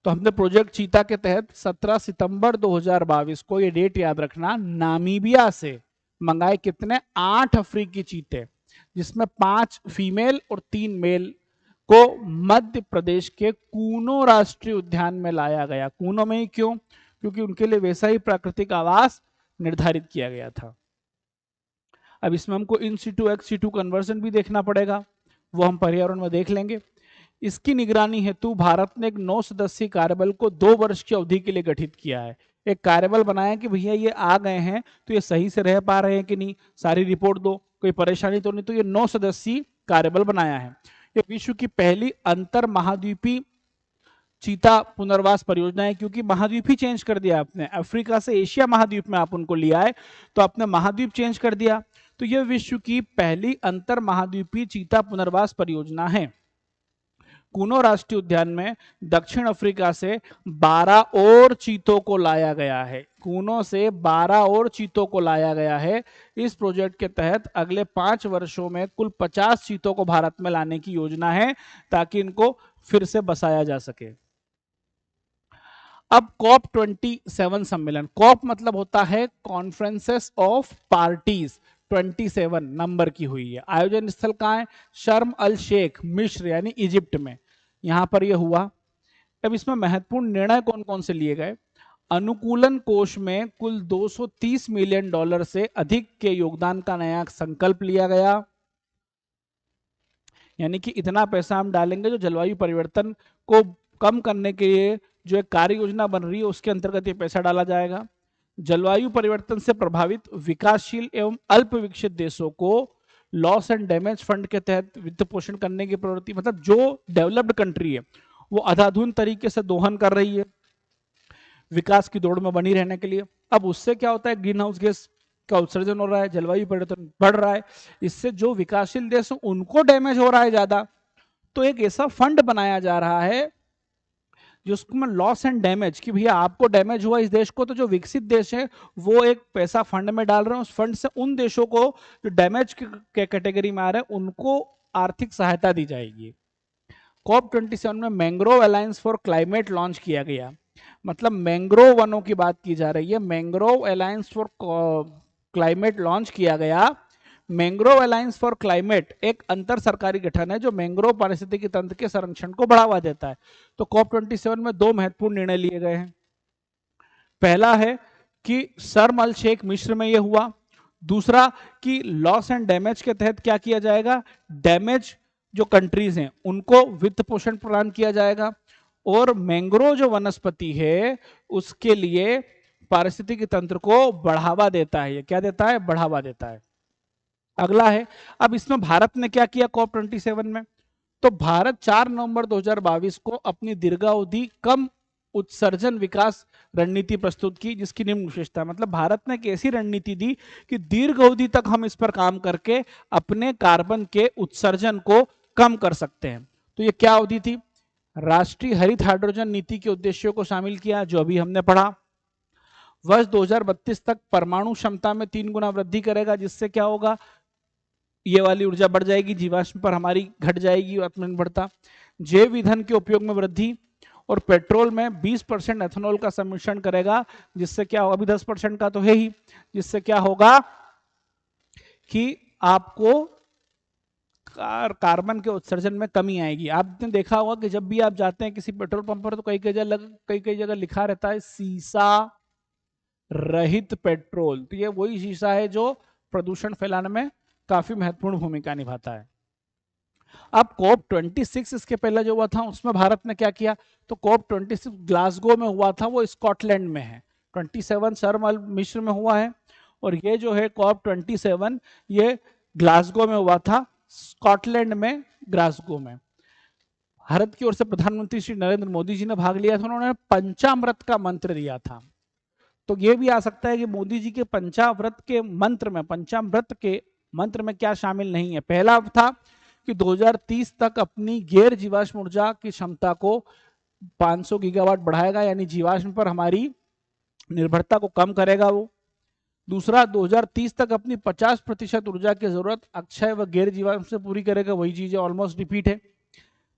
S1: तो हमने प्रोजेक्ट चीता के तहत 17 सितंबर 2022 को, ये डेट याद रखना, नामीबिया से मंगाए कितने? 8 अफ्रीकी चीते, जिसमें 5 फीमेल और 3 मेल को मध्य प्रदेश के कूनो राष्ट्रीय उद्यान में लाया गया। कूनो में ही क्यों? क्योंकि उनके लिए वैसा ही प्राकृतिक आवास निर्धारित किया गया था। अब इसमें हमको in situ ex situ conversion भी देखना पड़ेगा, वो हम पर्यावरण में देख लेंगे। इसकी निगरानी हेतु भारत ने एक 9 सदस्यीय कार्यबल को 2 वर्ष की अवधि के लिए गठित किया है। एक कार्यबल बनाया कि भैया ये आ गए हैं तो ये सही से रह पा रहे हैं कि नहीं, सारी रिपोर्ट दो, कोई परेशानी तो नहीं। तो ये 9 सदस्यीय कार्यबल बनाया है। ये विश्व की पहली अंतर महाद्वीपीय चीता पुनर्वास परियोजना है, क्योंकि महाद्वीप ही चेंज कर दिया आपने। अफ्रीका से एशिया महाद्वीप में आप उनको लिया है, तो आपने महाद्वीप चेंज कर दिया। तो यह विश्व की पहली अंतर महाद्वीपीय चीता पुनर्वास परियोजना है। कूनो राष्ट्रीय उद्यान में दक्षिण अफ्रीका से 12 और चीतों को लाया गया है। कूनो से 12 और चीतों को लाया गया है। इस प्रोजेक्ट के तहत अगले 5 वर्षों में कुल 50 चीतों को भारत में लाने की योजना है, ताकि इनको फिर से बसाया जा सके। अब कॉप 27 सम्मेलन। कॉप मतलब होता है कॉन्फ्रेंसेस ऑफ पार्टीज। 27 नंबर की हुई है। आयोजन स्थल कहाँ है? शर्म अल शेख, मिस्र यानी इजिप्ट में, यहां पर यह हुआ। अब इसमें महत्वपूर्ण निर्णय कौन कौन से लिए गए? अनुकूलन कोष में कुल 230 मिलियन डॉलर से अधिक के योगदान का नया संकल्प लिया गया, यानी कि इतना पैसा हम डालेंगे जो जलवायु परिवर्तन को कम करने के लिए जो एक कार्य योजना बन रही है उसके अंतर्गत ये पैसा डाला जाएगा। जलवायु परिवर्तन से प्रभावित विकासशील एवं अल्प विकसित देशों को लॉस एंड डैमेज फंड के तहत वित्त पोषण करने की प्रवृत्ति, मतलब जो डेवलप्ड कंट्री है वो अंधाधुंध तरीके से दोहन कर रही है विकास की दौड़ में बनी रहने के लिए। अब उससे क्या होता है? ग्रीन हाउस गैस का उत्सर्जन हो रहा है, जलवायु परिवर्तन बढ़ रहा है, इससे जो विकासशील देश हैं उनको डैमेज हो रहा है ज्यादा। तो एक ऐसा फंड बनाया जा रहा है जिसमें लॉस एंड डैमेज, कि भैया आपको डैमेज हुआ इस देश को, तो जो विकसित देश है वो एक पैसा फंड में डाल रहे हैं। उस फंड से उन देशों को जो डैमेज के कैटेगरी में आ रहे हैं उनको आर्थिक सहायता दी जाएगी। कॉप 27 में mangrove alliance for climate launch किया गया, मतलब मैंग्रोव वनों की बात की जा रही है। Mangrove alliance for climate launch किया गया। मैंग्रोव अलायंस फॉर क्लाइमेट एक अंतर सरकारी गठन है जो मैंग्रोव पारिस्थितिकी तंत्र के संरक्षण को बढ़ावा देता है। तो कॉप 27 में 2 महत्वपूर्ण निर्णय लिए गए हैं। पहला है कि शर्म अल शेख मिस्र में यह हुआ। दूसरा कि लॉस एंड डैमेज के तहत क्या किया जाएगा? डैमेज जो कंट्रीज हैं उनको वित्त पोषण प्रदान किया जाएगा, और मैंग्रोव जो वनस्पति है उसके लिए पारिस्थितिकी तंत्र को बढ़ावा देता है। ये क्या देता है? बढ़ावा देता है। अगला है, अब इसमें भारत ने क्या किया कॉप 27 में? तो भारत 4 नवंबर 2022 को अपनी दीर्घावधि कम उत्सर्जन विकास रणनीति प्रस्तुत की, जिसकी निम्न विशेषता, मतलब भारत ने एक ऐसी रणनीति दी कि दीर्घ अवधि तक हम इस पर काम करके अपने कार्बन के उत्सर्जन को कम कर सकते हैं। तो ये क्या अवधि थी? राष्ट्रीय हरित हाइड्रोजन नीति के उद्देश्यों को शामिल किया, जो अभी हमने पढ़ा। वर्ष 2032 तक परमाणु क्षमता में 3 गुना वृद्धि करेगा, जिससे क्या होगा? ये वाली ऊर्जा बढ़ जाएगी, जीवाश्म पर हमारी घट जाएगी, आत्मनिर्भरता। जैव ईंधन के उपयोग में वृद्धि, और पेट्रोल में 20% एथेनॉल का सम्मिश्रण करेगा, जिससे क्या होगा? अभी 10% का तो है ही, जिससे क्या होगा कि आपको कार्बन के उत्सर्जन में कमी आएगी। आपने देखा होगा कि जब भी आप जाते हैं किसी पेट्रोल पंप पर तो कई जगह लिखा रहता है सीसा रहित पेट्रोल। तो ये वही शीशा है जो प्रदूषण फैलाने में काफी महत्वपूर्ण भूमिका निभाता है। अब कॉप 26 इसके पहले जो हुआ था उसमें भारत ने क्या किया? तो कॉप 26 ग्लासगो में हुआ था, वो स्कॉटलैंड में है। 27 शर्म मिस्र में हुआ है, और ये जो है COP 27 ये ग्लासगो में हुआ था, स्कॉटलैंड में, ग्लासगो में। भारत की ओर से प्रधानमंत्री श्री नरेंद्र मोदी जी ने भाग लिया था, उन्होंने पंचामृत का मंत्र दिया था। तो ये भी आ सकता है कि मोदी जी के पंचामृत के मंत्र में, पंचामृत के मंत्र में क्या शामिल नहीं है। पहला था कि 2030 तक अपनी गैर जीवाश्म ऊर्जा की क्षमता को 500 गीगावाट बढ़ाएगा, यानी जीवाश्म पर हमारी निर्भरता को कम करेगा वो। दूसरा, 2030 तक अपनी 50% ऊर्जा की जरूरत अक्षय व गैर जीवाश्म से पूरी करेगा, वही चीज ऑलमोस्ट रिपीट है।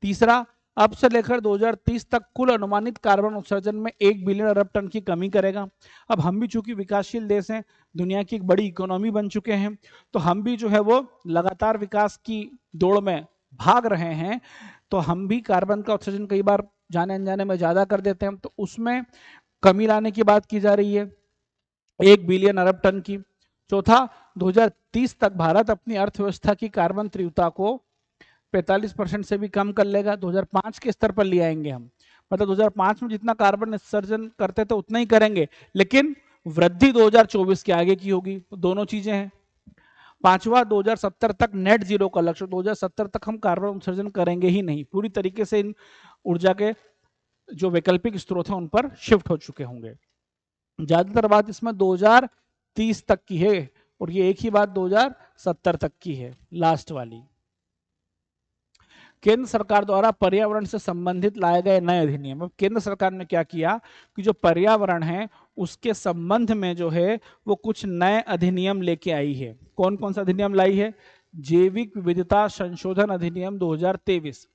S1: तीसरा, अब से लेकर 2030 तक कुल अनुमानित कार्बन उत्सर्जन में 1 बिलियन अरब टन की कमी करेगा। अब हम भी चूंकि विकासशील देश हैं, दुनिया की एक बड़ी इकोनॉमी बन चुके हैं, तो हम भी जो है वो लगातार विकास की दौड़ में भाग रहे हैं, तो हम भी कार्बन का उत्सर्जन कई बार जाने अनजाने में ज्यादा कर देते हैं, तो उसमें कमी लाने की बात की जा रही है, 1 बिलियन अरब टन की। चौथा, 2030 तक भारत अपनी अर्थव्यवस्था की कार्बन तीव्रता को 45% से भी कम कर लेगा। 2005 के स्तर पर ले आएंगे हम, मतलब 2005 में जितना कार्बन उत्सर्जन करते थे उतना ही करेंगे, लेकिन वृद्धि 2024 के आगे की होगी। तो दोनों चीजें हैं। पांचवा, 2070 तक नेट जीरो का लक्ष्य, 2070 तक हम कार्बन उत्सर्जन करेंगे ही नहीं, पूरी तरीके से इन ऊर्जा के जो वैकल्पिक स्रोत हैं उन पर शिफ्ट हो चुके होंगे। ज्यादातर बात इसमें 2030 तक की है, और ये एक ही बात 2070 तक की है, लास्ट वाली। केंद्र सरकार द्वारा पर्यावरण से संबंधित लाए गए नए अधिनियम। अब केंद्र सरकार ने क्या किया कि जो पर्यावरण है उसके संबंध में जो है वो कुछ नए अधिनियम लेके आई है। कौन कौन सा अधिनियम लाई है? जैविक विविधता संशोधन अधिनियम 2023।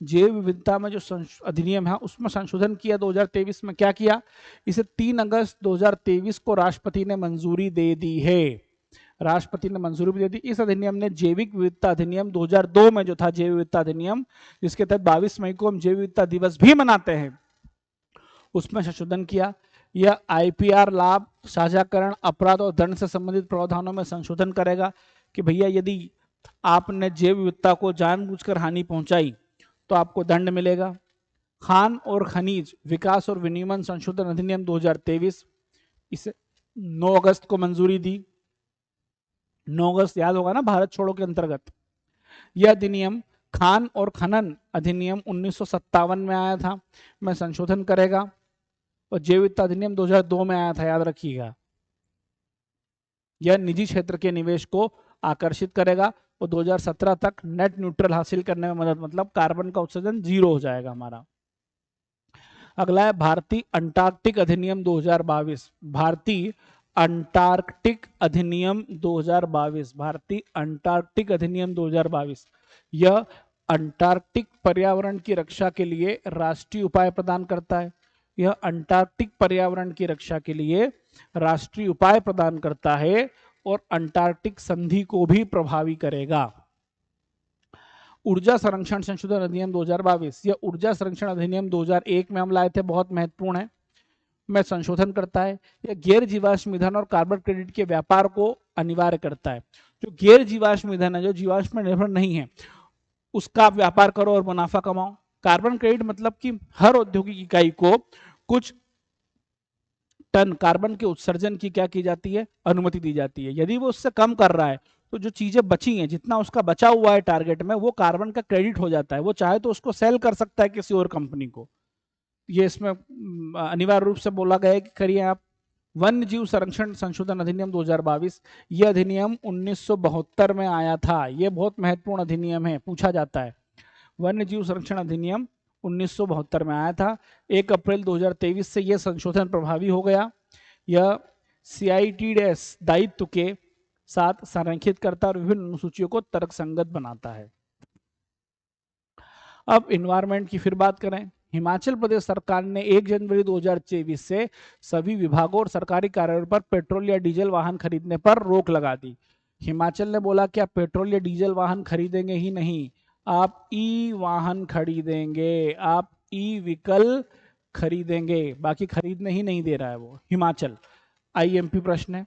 S1: जैव विविधता में जो अधिनियम है उसमें संशोधन किया 2023 में। क्या किया? इसे 3 अगस्त 2023 को राष्ट्रपति ने मंजूरी दे दी है। राष्ट्रपति ने मंजूरी भी दे दी। इस अधिनियम ने जैविक विविधता अधिनियम 2002 में जो था जैव विविधता अधिनियम, जिसके तहत 22 मई को हम जैव विविधता दिवस भी मनाते हैं, उसमें संशोधन किया। यह IPR लाभ, साझाकरण, अपराध और दंड से संबंधित प्रावधानों में संशोधन करेगा कि भैया यदि आपने जैव विविधता को जानबूझकर हानि पहुंचाई तो आपको दंड मिलेगा। खान और खनिज विकास और विनियमन संशोधन अधिनियम 2023, इसे 9 अगस्त को मंजूरी दी। 9 अगस्त याद होगा ना, भारत छोड़ो के अंतर्गत। यह अधिनियम खान और खनन अधिनियम 1957 में आया था, में संशोधन करेगा। और जैव विविधता अधिनियम 2002 में आया था, याद रखिएगा। यह निजी क्षेत्र के निवेश को आकर्षित करेगा और 2017 तक नेट न्यूट्रल हासिल करने में मदद, मतलब कार्बन का उत्सर्जन 0 हो जाएगा हमारा। अगला है भारतीय अंटार्कटिक अधिनियम 2022। भारतीय अंटार्कटिक अधिनियम 2022। भारतीय अंटार्कटिक अधिनियम 2022 यह अंटार्कटिक पर्यावरण की रक्षा के लिए राष्ट्रीय उपाय प्रदान करता है। यह अंटार्कटिक पर्यावरण की रक्षा के लिए राष्ट्रीय उपाय प्रदान करता है और अंटार्कटिक संधि को भी प्रभावी करेगा। ऊर्जा संरक्षण संशोधन अधिनियम 2022, यह ऊर्जा संरक्षण अधिनियम 2001 में हम लाए थे, बहुत महत्वपूर्ण है, में संशोधन करता है। यह गैर जीवाश्म ईंधन और कार्बन क्रेडिट के व्यापार को अनिवार्य करता है। जो गैर जीवाश्म ईंधन है, जो जीवाश्म पर निर्भर नहीं है, उसका आप व्यापार करो और मुनाफा कमाओ। कार्बन क्रेडिट मतलब कि हर औद्योगिक इकाई को कुछ टन कार्बन के उत्सर्जन की क्या की जाती है? अनुमति दी जाती है। यदि वो उससे कम कर रहा है तो जो चीजें बची हैं, जितना उसका बचा हुआ है टारगेट में, वो कार्बन का क्रेडिट हो जाता है। वो चाहे तो उसको सेल कर सकता है किसी और कंपनी को। ये इसमें अनिवार्य रूप से बोला गया है कि करिए आप। वन्य जीव संरक्षण संशोधन अधिनियम 2022, यह अधिनियम 1972 में आया था। यह बहुत महत्वपूर्ण अधिनियम है, पूछा जाता है। वन्य जीव संरक्षण अधिनियम 1972 में आया था। 1 अप्रैल 2023 से यह संशोधन प्रभावी हो गया। यह CITES दायित्व के साथ संरेखित करता और विभिन्न अनुसूचियों को तर्कसंगत बनाता है। अब इन्वायरमेंट की फिर बात करें। हिमाचल प्रदेश सरकार ने 1 जनवरी 2024 से सभी विभागों और सरकारी कार्यालयों पर पेट्रोल या डीजल वाहन खरीदने पर रोक लगा दी। हिमाचल ने बोला कि आप पेट्रोल या डीजल वाहन खरीदेंगे ही नहीं, आप वाहन खरीदेंगे, आप व्हीकल खरीदेंगे, बाकी खरीदने ही नहीं दे रहा है वो हिमाचल। IMP प्रश्न है।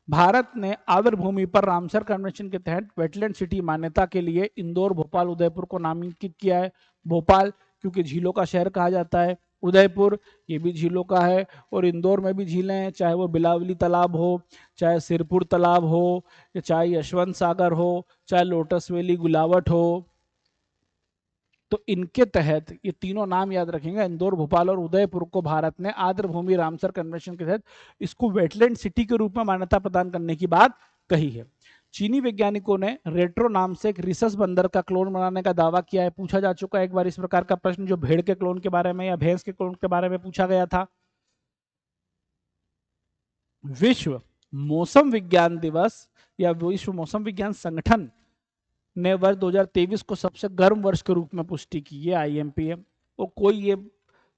S1: भारत ने आवर भूमि पर रामसर कन्वेंशन के तहत वेटलैंड सिटी मान्यता के लिए इंदौर, भोपाल, उदयपुर को नामांकित किया है। भोपाल क्योंकि झीलों का शहर कहा जाता है। उदयपुर, ये भी झीलों का है। और इंदौर में भी झीलें हैं, चाहे वो बिलावली तालाब हो, चाहे सिरपुर तालाब हो, या चाहे यशवंत सागर हो, चाहे लोटस वैली गुलावट हो। तो इनके तहत ये तीनों नाम याद रखेंगे, इंदौर, भोपाल और उदयपुर को भारत ने आर्द्र भूमि रामसर कन्वेंशन के तहत इसको वेटलैंड सिटी के रूप में मान्यता प्रदान करने की बात कही है। चीनी वैज्ञानिकों ने रेट्रो नाम से एक रिसस बंदर का क्लोन बनाने का दावा किया है। पूछा जा चुका है एक बार इस प्रकार का प्रश्न, जो भेड़ के क्लोन के बारे में या भैंस के क्लोन के बारे में पूछा गया था। विश्व मौसम विज्ञान दिवस या विश्व मौसम विज्ञान संगठन ने वर्ष 2023 को सबसे गर्म वर्ष के रूप में पुष्टि की है, IMPM। और कोई ये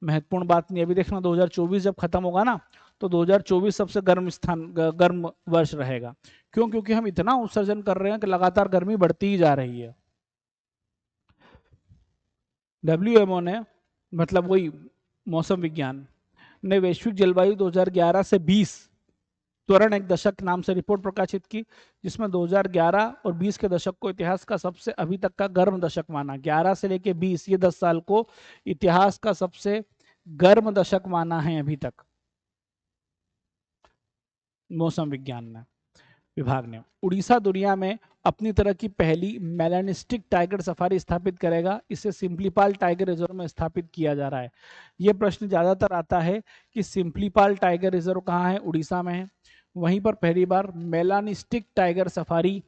S1: महत्वपूर्ण बात नहीं, अभी देखना 2024 जब खत्म होगा ना, तो 2024 सबसे गर्म वर्ष रहेगा। क्यों? क्योंकि हम इतना उत्सर्जन कर रहे हैं कि लगातार गर्मी बढ़ती ही जा रही है। WMO ने, मतलब वही मौसम विज्ञान ने, वैश्विक जलवायु 2011 से 20 त्वरण एक दशक नाम से रिपोर्ट प्रकाशित की, जिसमें 2011 और 20 के दशक को इतिहास का सबसे अभी तक का गर्म दशक माना। 11 से लेके 20, ये 10 साल को इतिहास का सबसे गर्म दशक माना है अभी तक मौसम विज्ञान विभाग ने। उड़ीसा दुनिया में अपनी तरह की पहली मेलानिस्टिक टाइगर सफारी स्थापित करेगा। इसे सिंपलीपाल टाइगर रिजर्व में स्थापित किया जा रहा है। यह प्रश्न ज्यादातर आता है कि सिंपलीपाल टाइगर रिजर्व कहाँ है? उड़ीसा में है। वहीं पर पहली बार मेलानिस्टिक टाइगर सफारी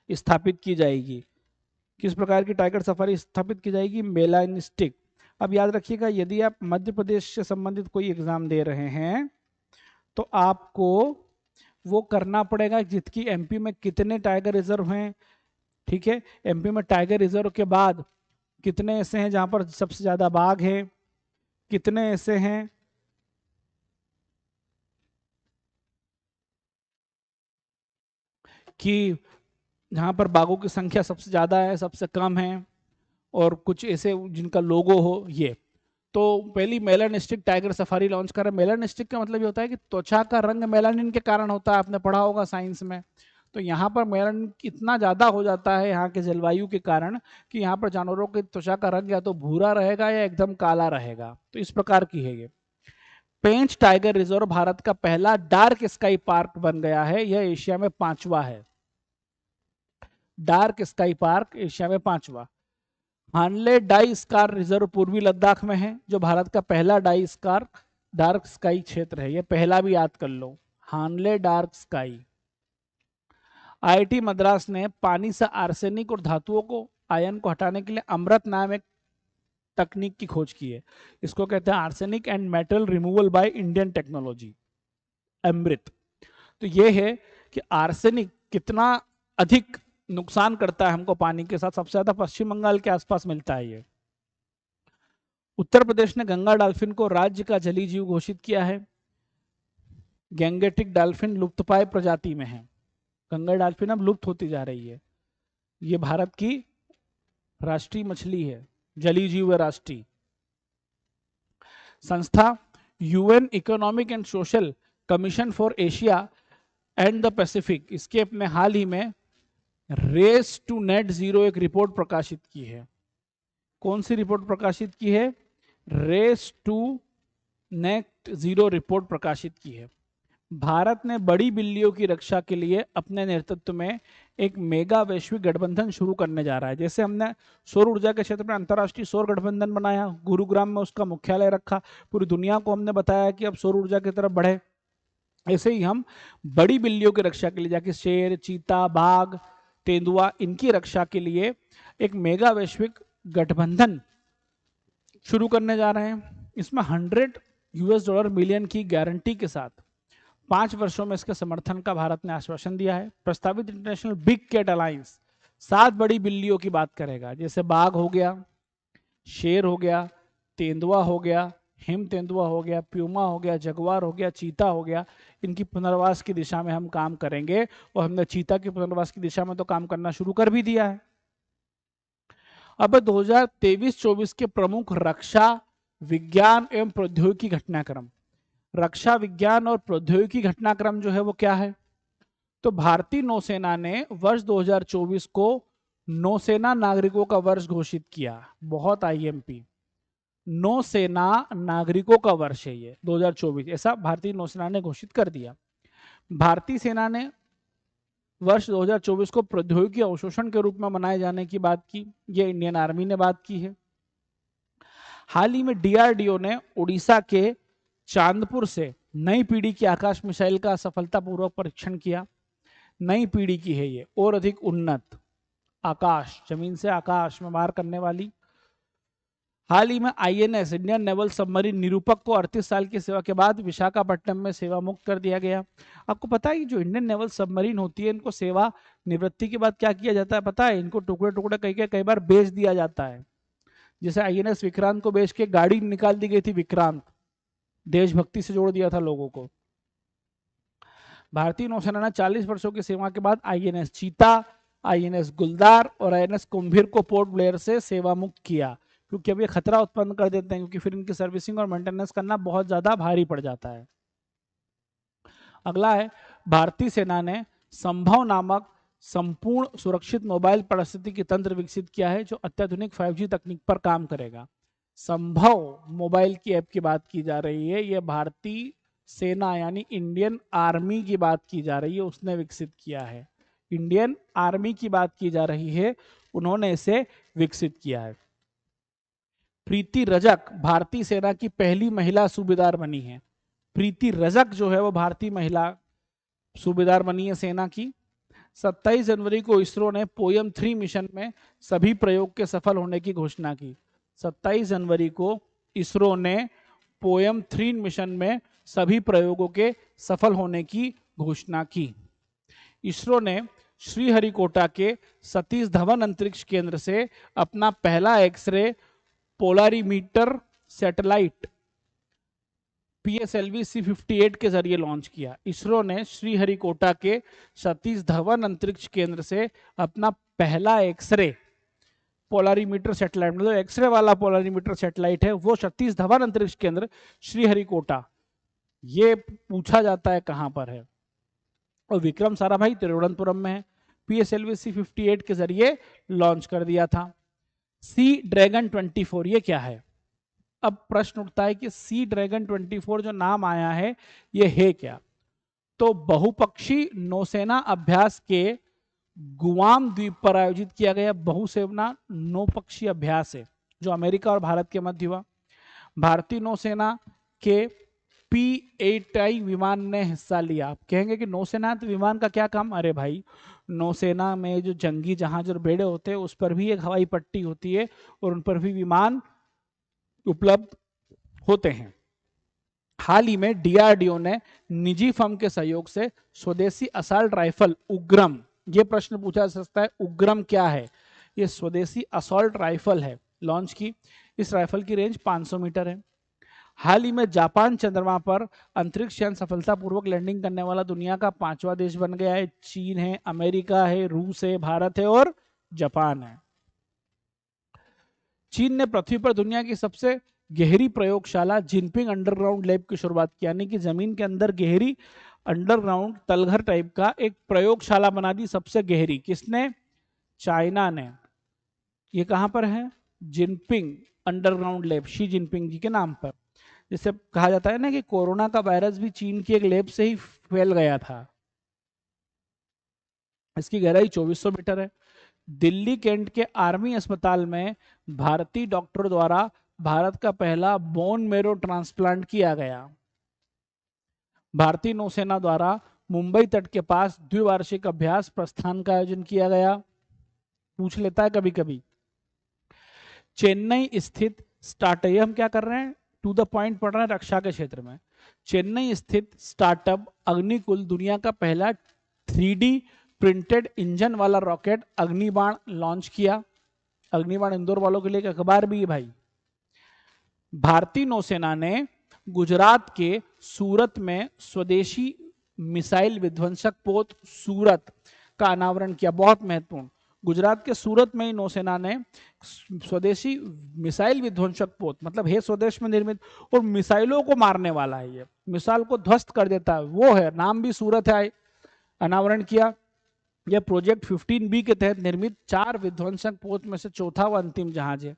S1: स्थापित की जाएगी। किस प्रकार की टाइगर सफारी स्थापित की जाएगी? मेलानिस्टिक। अब याद रखिएगा, यदि आप मध्य प्रदेश से संबंधित कोई एग्जाम दे रहे हैं तो आपको वो करना पड़ेगा जिसकी MP में कितने टाइगर रिजर्व हैं। ठीक है, MP में टाइगर रिजर्व के बाद कितने ऐसे हैं जहां पर सबसे ज्यादा बाघ हैं, कितने ऐसे हैं कि जहां पर बाघों की संख्या सबसे ज्यादा है, सबसे कम है, और कुछ ऐसे जिनका लोगो हो। ये तो पहली मेलानिस्टिक टाइगर सफारी लॉन्च कर रहा है। मेलानिस्टिक का मतलब ये होता है कि त्वचा का रंग मेलानिन के कारण होता है, आपने पढ़ा होगा साइंस में। तो यहाँ पर मेलानिन इतना ज्यादा हो जाता है यहाँ के जलवायु के कारण कि यहाँ पर जानवरों की त्वचा का रंग या तो भूरा रहेगा या एकदम काला रहेगा। तो इस प्रकार की है ये। पेंच टाइगर रिजर्व भारत का पहला डार्क स्काई पार्क बन गया है। यह एशिया में 5वां है। डार्क स्काई पार्क एशिया में 5वां। हानले डाई स्कार रिजर्व पूर्वी लद्दाख में है, जो भारत का पहला डाई स्कार डार्क स्काई क्षेत्र है। ये पहला भी याद कर लो, हानले डार्क स्काई। IIT मद्रास ने पानी से आर्सेनिक और धातुओं को, आयन को हटाने के लिए अमृत नाम एक तकनीक की खोज की है। इसको कहते हैं arsenic and metal removal by Indian technology, Amrit. तो ये है कि आर्सेनिक कितना अधिक नुकसान करता है हमको पानी के साथ। सबसे ज्यादा पश्चिम बंगाल के आसपास मिलता है ये। उत्तर प्रदेश ने गंगा डॉल्फिन को राज्य का जलीय जीव घोषित किया है। गैंगेटिक डॉल्फिन लुप्तप्राय प्रजाति में है। गंगा डॉल्फिन अब लुप्त होती जा रही है। ये भारत की राष्ट्रीय मछली है, जलीय जीव है राष्ट्रीय। संस्था UN economic and social commission for Asia and the Pacific, इसके अपने हाल ही में रेस टू नेट जीरो एक रिपोर्ट प्रकाशित की है। कौन सी रिपोर्ट प्रकाशित की है? Race to net zero report प्रकाशित की है। भारत ने बड़ी बिल्लियों की रक्षा के लिए अपने नेतृत्व में एक मेगा वैश्विक गठबंधन शुरू करने जा रहा है। जैसे हमने सौर ऊर्जा के क्षेत्र में अंतर्राष्ट्रीय सौर गठबंधन बनाया, गुरुग्राम में उसका मुख्यालय रखा, पूरी दुनिया को हमने बताया कि अब सौर ऊर्जा की तरफ बढ़े, ऐसे ही हम बड़ी बिल्लियों की रक्षा के लिए जाके शेर, चीता, बाघ, तेंदुआ, इनकी रक्षा के लिए एक मेगा वैश्विक गठबंधन शुरू करने जा रहे हैं। इसमें $100 मिलियन की गारंटी के साथ 5 वर्षों में इसके समर्थन का भारत ने आश्वासन दिया है। प्रस्तावित इंटरनेशनल बिग कैट अलायंस 7 बड़ी बिल्लियों की बात करेगा, जैसे बाघ हो गया, शेर हो गया, तेंदुआ हो गया, हिम तेंदुआ हो गया, प्यूमा हो गया, जगुआर हो गया, चीता हो गया। इनकी पुनर्वास की दिशा में हम काम करेंगे, और हमने चीता की पुनर्वास की दिशा में तो काम करना शुरू कर भी दिया है। अब 2023-24 के प्रमुख रक्षा विज्ञान एवं प्रौद्योगिकी घटनाक्रम। रक्षा विज्ञान और प्रौद्योगिकी घटनाक्रम जो है वो क्या है? तो भारतीय नौसेना ने वर्ष 2024 को नौसेना नागरिकों का वर्ष घोषित किया, बहुत आईएमपी। नौसेना नागरिकों का वर्ष है ये 2024, ऐसा भारतीय नौसेना ने घोषित कर दिया। भारतीय सेना ने वर्ष 2024 को प्रौद्योगिकी अवशोषण के रूप में मनाए जाने की बात की, ये इंडियन आर्मी ने बात की है। हाल ही में डीआरडीओ ने उड़ीसा के चांदपुर से नई पीढ़ी की आकाश मिसाइल का सफलतापूर्वक परीक्षण किया। नई पीढ़ी की है ये, और अधिक उन्नत, आकाश, जमीन से आकाश में मार करने वाली। हाल ही में आईएनएस इंडियन नेवल सबमरीन निरूपक को 38 साल की सेवा के बाद विशाखापट्टनम में सेवा मुक्त कर दिया गया। आपको पता है कि जो इंडियन नेवल सबमरीन होती है, इनको सेवा निवृत्ति के बाद क्या किया जाता है पता है? इनको टुकड़े टुकड़े कई बार बेच दिया जाता है। जैसे आईएनएस विक्रांत को बेच के गाड़ी निकाल दी गई थी, विक्रांत, देशभक्ति से जोड़ दिया था लोगों को। भारतीय नौसेना ने 40 वर्षों की सेवा के बाद आईएनएस चीता, आईएनएस गुलदार और आईएनएस कुंभीर को पोर्ट ब्लेयर से सेवा मुक्त किया, क्योंकि अब ये खतरा उत्पन्न कर देते हैं, क्योंकि फिर इनकी सर्विसिंग और मेंटेनेंस करना बहुत ज्यादा भारी पड़ जाता है। अगला है, भारतीय सेना ने संभव नामक संपूर्ण सुरक्षित मोबाइल पारिस्थितिकी तंत्र विकसित किया है, जो अत्याधुनिक 5G तकनीक पर काम करेगा। संभव मोबाइल की ऐप की बात की जा रही है, यह भारतीय सेना यानी इंडियन आर्मी की बात की जा रही है, उसने विकसित किया है। इंडियन आर्मी की बात की जा रही है, उन्होंने इसे विकसित किया है। प्रीति रजक भारतीय सेना की पहली महिला सूबेदार बनी है। प्रीति रजक जो है वो भारतीय महिला सूबेदार बनी है सेना की। 27 जनवरी को इसरो ने पोयम 3 मिशन में सभी प्रयोग के सफल होने की घोषणा की। 27 जनवरी को इसरो ने पोयम 3 मिशन में सभी प्रयोगों के सफल होने की घोषणा की। इसरो ने श्रीहरिकोटा के सतीश धवन अंतरिक्ष केंद्र से अपना पहला x ray polarimeter satellite PSLV C58 के जरिए लॉन्च किया। इसरो ने श्रीहरिकोटा के सतीश धवन अंतरिक्ष केंद्र से अपना पहला एक्सरे पोलारीमीटर सैटेलाइट, मतलब एक्सरे वाला पोलारीमीटर सैटेलाइट है वो सतीश धवन अंतरिक्ष केंद्र श्रीहरिकोटा, ये पूछा जाता है कहां पर है, और विक्रम साराभाई तिरुवनंतपुरम में है। PSLV C58 के जरिए लॉन्च कर दिया था। सी ड्रैगन 24 ये क्या है? अब प्रश्न उठता है कि सी ड्रैगन 24 जो नाम आया है ये है क्या? तो बहुपक्षी नौसेना अभ्यास के गुआम द्वीप पर आयोजित किया गया बहुसेना नौपक्षी अभ्यास है, जो अमेरिका और भारत के मध्य हुआ। भारतीय नौसेना के P-8I विमान ने हिस्सा लिया। आप कहेंगे कि नौसेना तो विमान का क्या काम? अरे भाई, नौसेना में जो जंगी जहाज और बेड़े होते हैं उस पर भी एक हवाई पट्टी होती है और उन पर भी विमान उपलब्ध होते हैं। हाल ही में डीआरडीओ ने निजी फर्म के सहयोग से स्वदेशी असॉल्ट राइफल उग्रम, ये प्रश्न पूछा जा सकता है उग्रम क्या है? ये स्वदेशी असॉल्ट राइफल है, लॉन्च की। इस राइफल की रेंज 500 मीटर है। हाल ही में जापान चंद्रमा पर अंतरिक्ष यान सफलतापूर्वक लैंडिंग करने वाला दुनिया का 5वां देश बन गया है। चीन है, अमेरिका है, रूस है, भारत है और जापान है। चीन ने पृथ्वी पर दुनिया की सबसे गहरी प्रयोगशाला जिनपिंग अंडरग्राउंड लैब की शुरुआत की, यानी कि जमीन के अंदर गहरी अंडरग्राउंड तलघर टाइप का एक प्रयोगशाला बना दी, सबसे गहरी। किसने? चाइना ने। ये कहां पर है? Jinping underground lab, Xi Jinping ji के नाम पर। जिसे कहा जाता है ना कि कोरोना का वायरस भी चीन की एक लैब से ही फैल गया था। इसकी गहराई 2400 मीटर है। दिल्ली कैंट के आर्मी अस्पताल में भारतीय डॉक्टर द्वारा भारत का पहला बोन मेरो ट्रांसप्लांट किया गया। भारतीय नौसेना द्वारा मुंबई तट के पास द्विवार्षिक अभ्यास प्रस्थान का आयोजन किया गया। पूछ लेता है कभी कभी। चेन्नई स्थित स्टार्टअप, हम क्या कर रहे हैं, टू द पॉइंट पढ़ रहे हैं रक्षा के क्षेत्र में। चेन्नई स्थित स्टार्टअप अग्निकुल दुनिया का पहला 3D प्रिंटेड इंजन वाला रॉकेट अग्निबाण लॉन्च किया। अग्निबाण इंदौर वालों के लिए एक अखबार भी है भाई। भारतीय नौसेना ने गुजरात के सूरत में स्वदेशी मिसाइल विध्वंसक पोत सूरत का अनावरण किया। बहुत महत्वपूर्ण, गुजरात के सूरत में ही नौसेना ने स्वदेशी मिसाइल विध्वंसक पोत, मतलब है स्वदेश में निर्मित और मिसाइलों को मारने वाला है, ये मिसाइल को ध्वस्त कर देता है, वो है, नाम भी सूरत है, अनावरण किया। यह प्रोजेक्ट 15B के तहत निर्मित 4 विध्वंसक पोत में से चौथा व अंतिम जहाज है।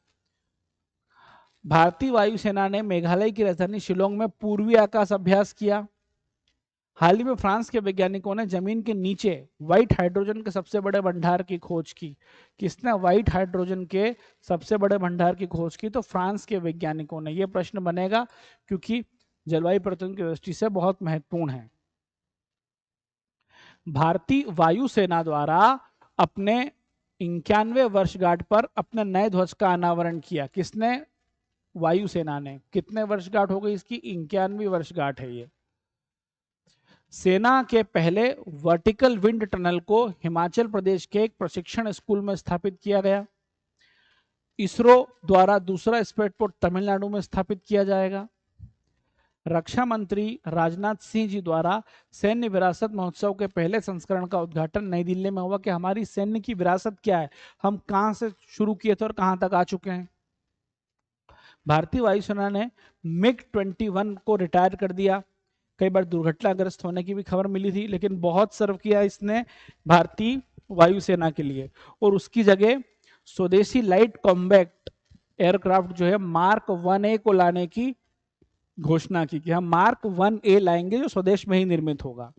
S1: भारतीय वायुसेना ने मेघालय की राजधानी शिलोंग में पूर्वी आकाश अभ्यास किया। हाल ही में फ्रांस के वैज्ञानिकों ने जमीन के नीचे व्हाइट हाइड्रोजन के सबसे बड़े भंडार की खोज की। किसने व्हाइट हाइड्रोजन के सबसे बड़े भंडार की खोज की? तो फ्रांस के वैज्ञानिकों ने। यह प्रश्न बनेगा क्योंकि जलवायु परिवर्तन की दृष्टि से बहुत महत्वपूर्ण है। भारतीय वायुसेना द्वारा अपने 91वें वर्षगांठ पर अपने नए ध्वज का अनावरण किया। किसने? वायुसेना ने। कितने वर्षगांठ हो गई इसकी? 91वीं वर्षगांठ है ये। सेना के पहले वर्टिकल विंड टनल को हिमाचल प्रदेश के एक प्रशिक्षण स्कूल में स्थापित किया गया। इसरो द्वारा दूसरा स्पेसपोर्ट तमिलनाडु में स्थापित किया जाएगा। रक्षा मंत्री राजनाथ सिंह जी द्वारा सैन्य विरासत महोत्सव के पहले संस्करण का उद्घाटन नई दिल्ली में हुआ कि हमारी सैन्य की विरासत क्या है, हम कहां से शुरू किए थे और कहां तक आ चुके हैं। भारतीय वायुसेना ने मिग 21 को रिटायर कर दिया। कई बार दुर्घटनाग्रस्त होने की भी खबर मिली थी, लेकिन बहुत सर्व किया इसने भारतीय वायुसेना के लिए। और उसकी जगह स्वदेशी लाइट कॉम्बैट एयरक्राफ्ट जो है मार्क 1A को लाने की घोषणा की कि हम मार्क 1A लाएंगे जो स्वदेश में ही निर्मित होगा।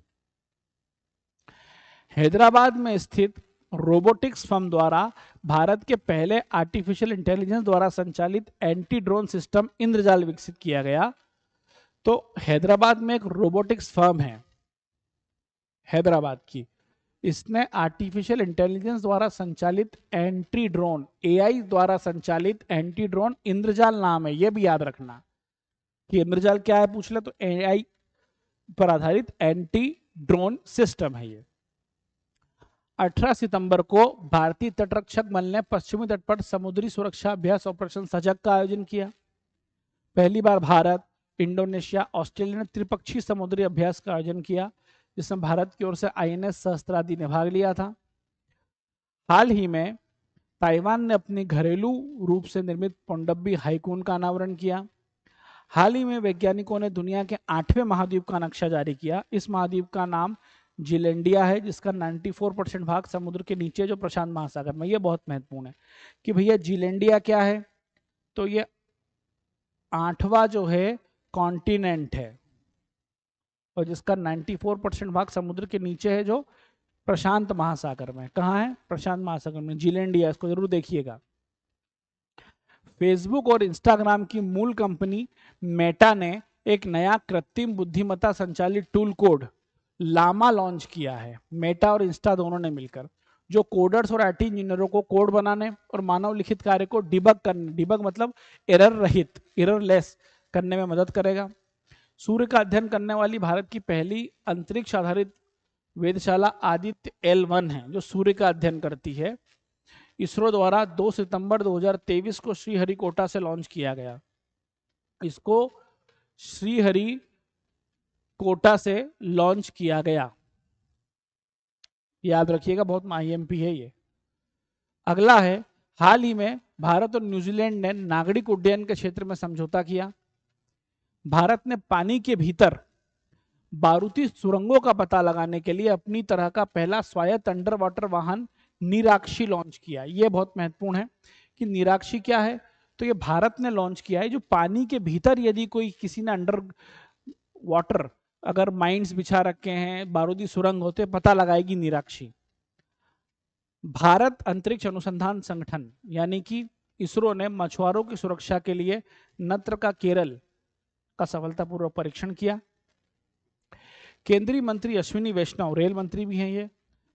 S1: हैदराबाद में स्थित रोबोटिक्स फर्म द्वारा भारत के पहले आर्टिफिशियल इंटेलिजेंस द्वारा संचालित एंटी ड्रोन सिस्टम इंद्रजाल विकसित किया गया। तो हैदराबाद में एक रोबोटिक्स फर्म है हैदराबाद की, इसने आर्टिफिशियल इंटेलिजेंस द्वारा संचालित एंटी ड्रोन, एआई द्वारा संचालित एंटी ड्रोन इंद्रजाल नाम है, यह भी याद रखना कि इंद्रजाल क्या है पूछ ले तो एआई पर आधारित एंटी ड्रोन सिस्टम है ये। 18 सितंबर को भारतीय तटरक्षक बल ने पश्चिमी तट पर समुद्री सुरक्षा अभ्यास ऑपरेशन सजग का आयोजन किया। पहली बार भारत, इंडोनेशिया, ऑस्ट्रेलिया ने त्रिपक्षीय समुद्री अभ्यास का आयोजन किया, जिसमें भारत की ओर से आईएनएस सहस्त्रादि ने भाग लिया था। हाल ही में ताइवान ने अपनी घरेलू रूप से निर्मित पनडुब्बी हाइकून का अनावरण किया। हाल ही में वैज्ञानिकों ने दुनिया के 8वें महाद्वीप का नक्शा जारी किया। इस महाद्वीप का नाम जिलेंडिया है, जिसका 94% भाग समुद्र के नीचे जो प्रशांत महासागर में। यह बहुत महत्वपूर्ण है कि भैया जिलेंडिया क्या है, तो ये 8वां जो है कॉन्टिनेंट है और जिसका 94% भाग समुद्र के नीचे है जो प्रशांत महासागर में। कहाँ है? प्रशांत महासागर में, जिलेंडिया। इसको जरूर देखिएगा। फेसबुक और इंस्टाग्राम की मूल कंपनी मेटा ने एक नया कृत्रिम बुद्धिमत्ता संचालित टूल कोड लामा लॉन्च किया है। मेटा और इंस्टा दोनों ने मिलकर, जो कोडर्स और आईटी इंजीनियरों को कोड बनाने और मानव लिखित कार्य को डिबग करने, डिबग मतलब एरर रहित, एररलेस करने में मदद करेगा। सूर्य का अध्ययन करने वाली भारत की पहली अंतरिक्ष आधारित वेधशाला आदित्य L1 है, जो सूर्य का अध्ययन करती है। इसरो द्वारा 2 सितंबर 2023 को श्रीहरिकोटा से लॉन्च किया गया। इसको श्रीहरिकोटा से लॉन्च किया गया, याद रखिएगा, बहुत आईएमपी है ये। अगला है, हाल ही में भारत और न्यूजीलैंड ने नागरिक उड्डयन के क्षेत्र में समझौता किया। भारत ने पानी के भीतर बारूदी सुरंगों का पता लगाने के लिए अपनी तरह का पहला स्वायत्त अंडर वाटर वाहन निराक्षी लॉन्च किया। यह बहुत महत्वपूर्ण है कि निराक्षी क्या है, तो ये भारत ने लॉन्च किया है, जो पानी के भीतर यदि कोई किसी ने अंडर वाटर अगर माइंस बिछा रखे हैं, बारूदी सुरंग होते, पता लगाएगी निराक्षी। भारत अंतरिक्ष अनुसंधान संगठन यानी कि इसरो ने मछुआरों की सुरक्षा के लिए नत्र का केरल का सफलतापूर्वक परीक्षण किया। केंद्रीय मंत्री अश्विनी वैष्णव, रेल मंत्री भी हैं ये,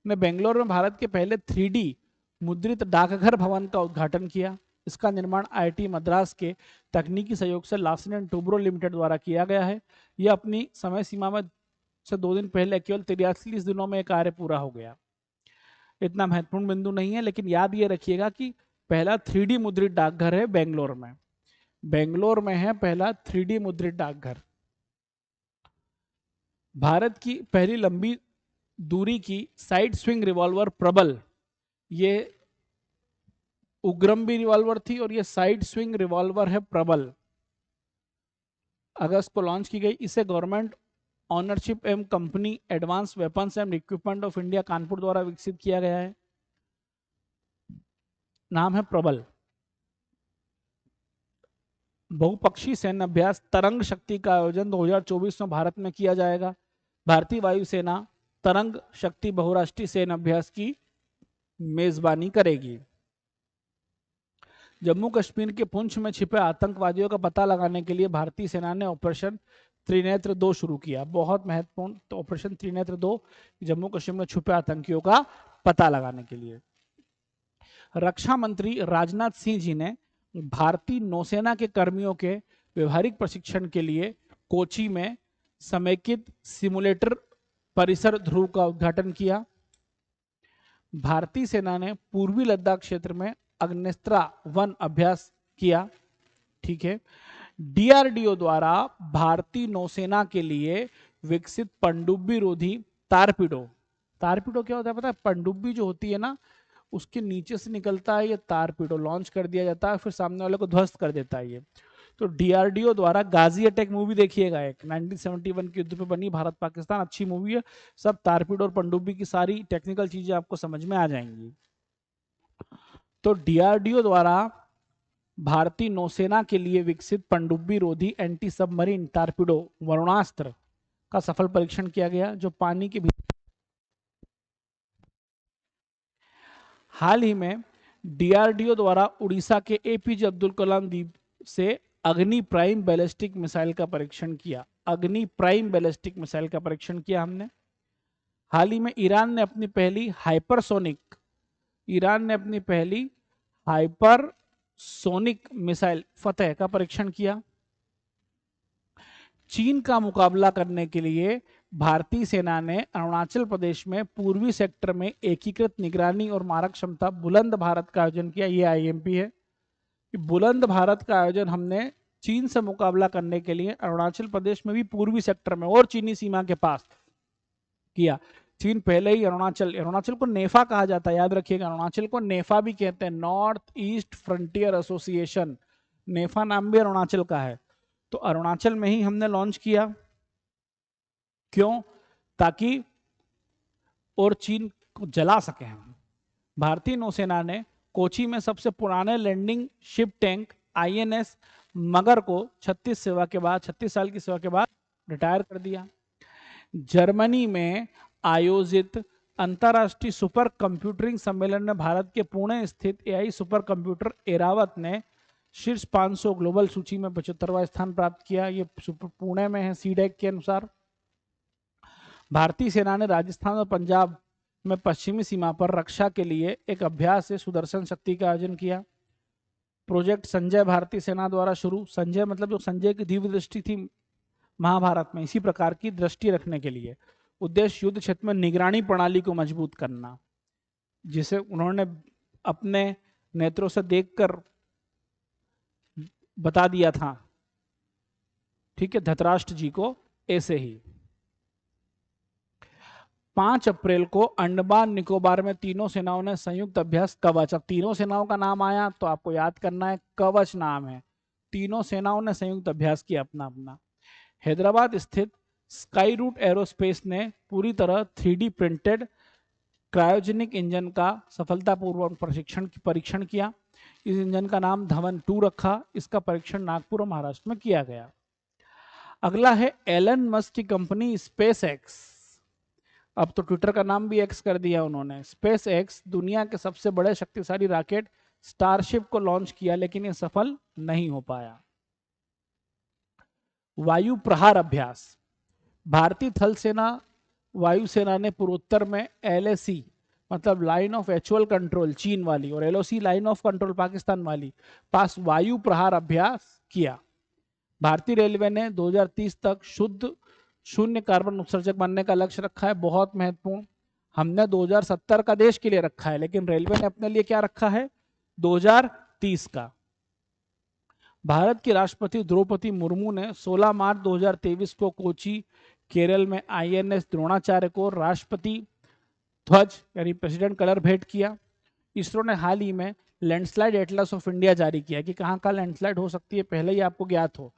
S1: ने बेंगलोर में भारत के पहले 3D मुद्रित डाकघर भवन का उद्घाटन किया। इसका निर्माण आईआईटी मद्रास के तकनीकी सहयोग से लार्सन एंड टूब्रो लिमिटेड द्वारा किया गया है। यह अपनी समय सीमा में से 2 दिन पहले केवल 43 दिनों में कार्य पूरा हो गया। इतना महत्वपूर्ण बिंदु नहीं है, लेकिन याद ये रखिएगा कि पहला 3D मुद्रित डाकघर है बेंगलोर में। बेंगलोर में है पहला 3D मुद्रित डाकघर। भारत की पहली लंबी दूरी की साइड स्विंग रिवॉल्वर प्रबल, ये उग्रम भी रिवॉल्वर थी और ये साइड स्विंग रिवॉल्वर है प्रबल, अगस्त को लॉन्च की गई। इसे गवर्नमेंट ऑनरशिप एवं company advance weapons and equipment of India Kanpur द्वारा विकसित किया गया है? नाम है प्रबल। बहुपक्षीय सैन्य अभ्यास तरंग शक्ति का आयोजन 2024 में भारत में किया जाएगा। भारतीय वायुसेना तरंग शक्ति बहुराष्ट्रीय सैन्य अभ्यास की मेजबानी करेगी। जम्मू कश्मीर के पुंछ में छिपे आतंकवादियों का पता लगाने के लिए भारतीय सेना ने ऑपरेशन त्रिनेत्र 2 शुरू किया। बहुत महत्वपूर्ण, तो ऑपरेशन त्रिनेत्र 2 जम्मू कश्मीर में छुपे आतंकियों का पता लगाने के लिए। रक्षा मंत्री राजनाथ सिंह जी ने भारतीय नौसेना के कर्मियों के व्यवहारिक प्रशिक्षण के लिए कोची में समेकित सिमुलेटर परिसर ध्रुव का उद्घाटन किया। भारतीय सेना ने पूर्वी लद्दाख क्षेत्र में अग्निस्त्रा वन अभ्यास किया। ठीक है। डीआरडीओ द्वारा भारतीय नौसेना के लिए विकसित पनडुब्बी रोधी टारपीडो। टारपीडो क्या होता है पता है? पनडुब्बी जो होती है ना, उसके नीचे से निकलता है ये टारपीडो, लॉन्च कर दिया जाता है, फिर सामने वाले को ध्वस्त कर देता है ये। तो डीआरडीओ द्वारा गाजी अटैक मूवी देखिएगा, एक 1971 के युद्ध पे बनी, भारत पाकिस्तान, अच्छी मूवी है। सब टारपीडो और पनडुब्बी की सारी टेक्निकल चीजें आपको समझ में आ जाएंगी। तो डीआरडीओ द्वारा भारतीय नौसेना के लिए विकसित पनडुब्बी रोधी एंटी सबमरीन टारपीडो वरुणास्त्र का सफल परीक्षण किया गया, जो पानी के भीतर। हाल ही में डीआरडीओ द्वारा उड़ीसा के एपीजे अब्दुल कलाम द्वीप से अग्नि प्राइम बैलिस्टिक मिसाइल का परीक्षण किया। अग्नि प्राइम बैलिस्टिक मिसाइल का परीक्षण किया हमने। हाल ही में ईरान ने अपनी पहली हाइपरसोनिक मिसाइल फतेह का परीक्षण किया। चीन का मुकाबला करने के लिए भारतीय सेना ने अरुणाचल प्रदेश में पूर्वी सेक्टर में एकीकृत निगरानी और मारक क्षमता बुलंद भारत का आयोजन किया। ये आईएमपी है। बुलंद भारत का आयोजन हमने चीन से मुकाबला करने के लिए अरुणाचल प्रदेश में भी पूर्वी सेक्टर में और चीनी सीमा के पास किया। चीन पहले ही अरुणाचल को नेफा कहा जाता है, याद रखिएगा। अरुणाचल को नेफा भी कहते हैं, नॉर्थ ईस्ट फ्रंटियर एसोसिएशन। नेफा नाम भी अरुणाचल का है। तो अरुणाचल में ही हमने लॉन्च किया। क्यों? ताकि और चीन को जला सके हम। भारतीय नौसेना ने कोची में सबसे पुराने लैंडिंग शिप टैंक आईएनएस मगर को 36 साल की सेवा के बाद रिटायर कर दिया। जर्मनी में आयोजित अंतरराष्ट्रीय सुपर कंप्यूटरिंग सम्मेलन में भारत के पुणे स्थित एआई सुपर कंप्यूटर एरावत ने शीर्ष 500 ग्लोबल सूची में 75वां स्थान प्राप्त किया। ये पुणे में है, सीडेक के अनुसार। भारतीय सेना ने राजस्थान और पंजाब में पश्चिमी सीमा पर रक्षा के लिए एक अभ्यास से सुदर्शन शक्ति का आयोजन किया। प्रोजेक्ट संजय भारतीय सेना द्वारा शुरू। संजय मतलब जो संजय की दिव्य दृष्टि थी महाभारत में, इसी प्रकार की दृष्टि रखने के लिए। उद्देश्य युद्ध क्षेत्र में निगरानी प्रणाली को मजबूत करना, जिसे उन्होंने अपने नेत्रों से देखकर बता दिया था। ठीक है, धृतराष्ट्र जी को ऐसे ही। 5 अप्रैल को अंडमान निकोबार में तीनों सेनाओं ने संयुक्त अभ्यास कवच। अब तीनों सेनाओं का नाम आया तो आपको याद करना है, कवच नाम है। तीनों सेनाओं ने संयुक्त अभ्यास किया अपना अपना। हैदराबाद स्थित स्काई रूट एरोस्पेस ने पूरी तरह 3D प्रिंटेड क्रायोजेनिक इंजन का सफलतापूर्वक परीक्षण किया। इस इंजन का नाम धवन 2 रखा। इसका परीक्षण नागपुर और महाराष्ट्र में किया गया। अगला है एलन मस्क की कंपनी स्पेस एक्स। अब तो ट्विटर का नाम भी एक्स कर दिया उन्होंने। स्पेस एक्स दुनिया के सबसे बड़े शक्तिशाली रॉकेट स्टारशिप को लॉन्च किया, लेकिन यह सफल नहीं हो पाया। वायु प्रहार अभ्यास। भारतीय थल सेना वायुसेना ने पूर्वोत्तर में LAC मतलब लाइन ऑफ एक्चुअल कंट्रोल चीन वाली और LOC line of control Pakistan वाली पास वायु प्रहार अभ्यास किया। भारतीय रेलवे ने 2030 तक शून्य कार्बन उत्सर्जक बनने का लक्ष्य रखा है। बहुत महत्वपूर्ण। हमने 2070 का देश के लिए रखा है, लेकिन रेलवे ने अपने लिए क्या रखा है? 2030 का। भारत की राष्ट्रपति द्रौपदी मुर्मू ने 16 मार्च 2023 को कोची केरल में INS द्रोणाचार्य को राष्ट्रपति ध्वज यानी प्रेसिडेंट कलर भेंट किया। इसरो ने हाल ही में लैंडस्लाइड एटलस ऑफ इंडिया जारी किया कि कहां कहां लैंडस्लाइड हो सकती है, पहले ही आपको ज्ञात हो।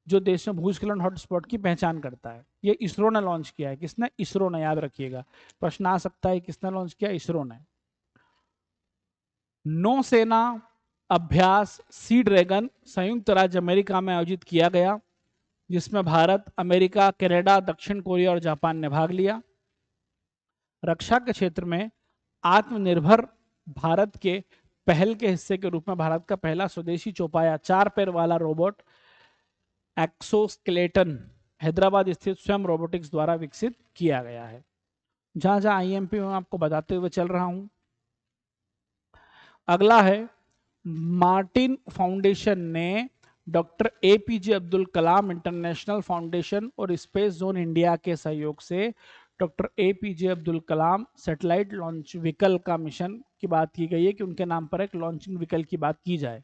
S1: जो देश में भूस्खलन हॉटस्पॉट की पहचान करता है। ये इसरो ने लॉन्च किया है। किसने? इसरो ने, याद रखिएगा, प्रश्न आ सकता है किसने लॉन्च किया? इसरो ने। नौसेना अभ्यास सी ड्रैगन संयुक्त राज्य अमेरिका में आयोजित किया गया, जिसमें भारत, अमेरिका, कनाडा, दक्षिण कोरिया और जापान ने भाग लिया। रक्षा के क्षेत्र में आत्मनिर्भर भारत के पहल के हिस्से के रूप में भारत का पहला स्वदेशी चौपाया 4 पैर वाला रोबोट एक्सोस्केलेटन हैदराबाद स्थित स्वयं रोबोटिक्स द्वारा विकसित किया गया है। जहां जहां आईएमपी में आपको बताते हुए चल रहा हूं। अगला है, मार्टिन फाउंडेशन ने doctor APJ Abdul Kalam international foundation और स्पेस जोन इंडिया के सहयोग से doctor APJ Abdul Kalam satellite launch vehicle का मिशन की बात की गई है कि उनके नाम पर एक लॉन्चिंग व्हीकल की बात की जाए।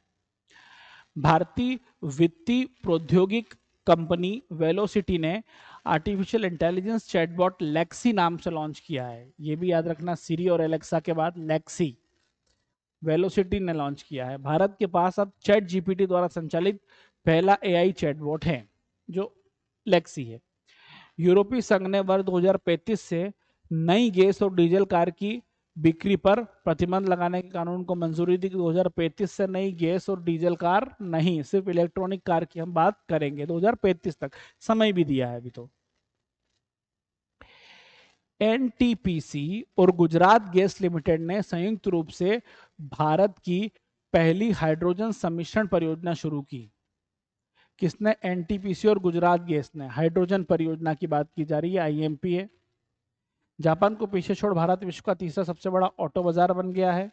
S1: भारतीय वित्तीय प्रौद्योगिक कंपनी वेलोसिटी ने आर्टिफिशियल इंटेलिजेंस चैटबॉट लेक्सी नाम से लॉन्च किया है। ये भी याद रखना, सिरी और एलेक्सा के बाद लेक्सी वेलोसिटी ने लॉन्च किया है। भारत के पास अब चैट जीपीटी द्वारा संचालित पहला एआई चैटबॉट है जो लेक्सी है। यूरोपीय संघ ने वर्ष 2035 से नई गैस और डीजल कार की बिक्री पर प्रतिबंध लगाने के कानून को मंजूरी दी। 2035 से नई गैस और डीजल कार नहीं, सिर्फ इलेक्ट्रॉनिक कार की हम बात करेंगे। 2035 तक समय भी दिया है अभी तो। एनटीपीसी और गुजरात गैस लिमिटेड ने संयुक्त रूप से भारत की पहली हाइड्रोजन सम्मिश्रण परियोजना शुरू की। किसने? एनटीपीसी और गुजरात गैस ने। हाइड्रोजन परियोजना की बात की जा रही है, आईएमपी है। जापान को पीछे छोड़ भारत विश्व का तीसरा सबसे बड़ा ऑटो बाजार बन गया है।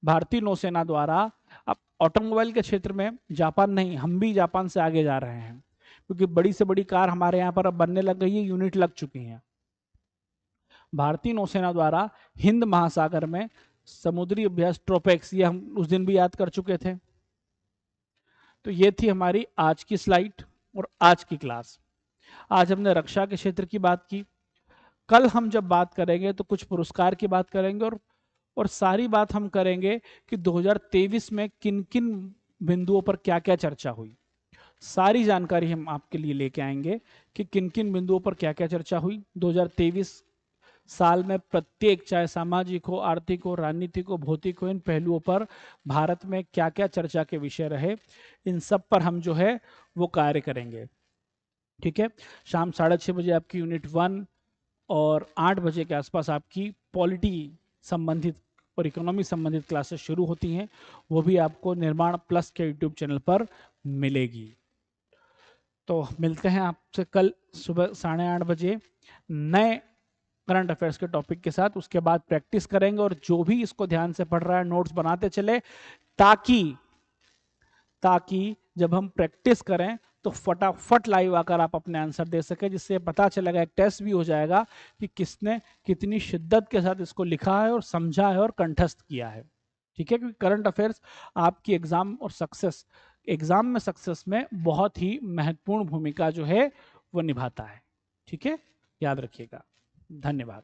S1: भारतीय नौसेना द्वारा अब ऑटोमोबाइल के क्षेत्र में जापान नहीं, हम भी जापान से आगे जा रहे हैं, क्योंकि बड़ी से बड़ी कार हमारे यहाँ पर अब बनने लग गई है, यूनिट लग चुकी हैं। भारतीय नौसेना द्वारा हिंद महासागर में समुद्री अभ्यास ट्रोपेक्स, ये हम उस दिन भी याद कर चुके थे। तो ये थी हमारी आज की स्लाइड और आज की क्लास। आज हमने रक्षा के क्षेत्र की बात की। कल हम जब बात करेंगे तो कुछ पुरस्कार की बात करेंगे और सारी बात हम करेंगे कि 2023 में किन किन बिंदुओं पर क्या क्या चर्चा हुई। सारी जानकारी हम आपके लिए लेके आएंगे कि किन किन बिंदुओं पर क्या क्या चर्चा हुई। 2023 साल में प्रत्येक, चाहे सामाजिक हो, आर्थिक हो, राजनीतिक हो, भौतिक हो, इन पहलुओं पर भारत में क्या क्या चर्चा के विषय रहे, इन सब पर हम जो है वो कार्य करेंगे। ठीक है। शाम 6:30 बजे आपकी यूनिट 1 और 8 बजे के आसपास आपकी पॉलिटी संबंधित और इकोनॉमी संबंधित क्लासेस शुरू होती हैं। वो भी आपको निर्माण प्लस के यूट्यूब चैनल पर मिलेगी। तो मिलते हैं आपसे कल सुबह 8:30 बजे नए करंट अफेयर्स के टॉपिक के साथ। उसके बाद प्रैक्टिस करेंगे और जो भी इसको ध्यान से पढ़ रहा है नोट्स बनाते चले, ताकि जब हम प्रैक्टिस करें तो फटाफट लाइव आकर आप अपने आंसर दे सके, जिससे पता चलेगा, एक टेस्ट भी हो जाएगा कि किसने कितनी शिद्दत के साथ इसको लिखा है और समझा है और कंठस्थ किया है। ठीक है, क्योंकि करंट अफेयर्स आपकी एग्जाम में सक्सेस में बहुत ही महत्वपूर्ण भूमिका जो है वो निभाता है। ठीक है, याद रखिएगा। धन्यवाद।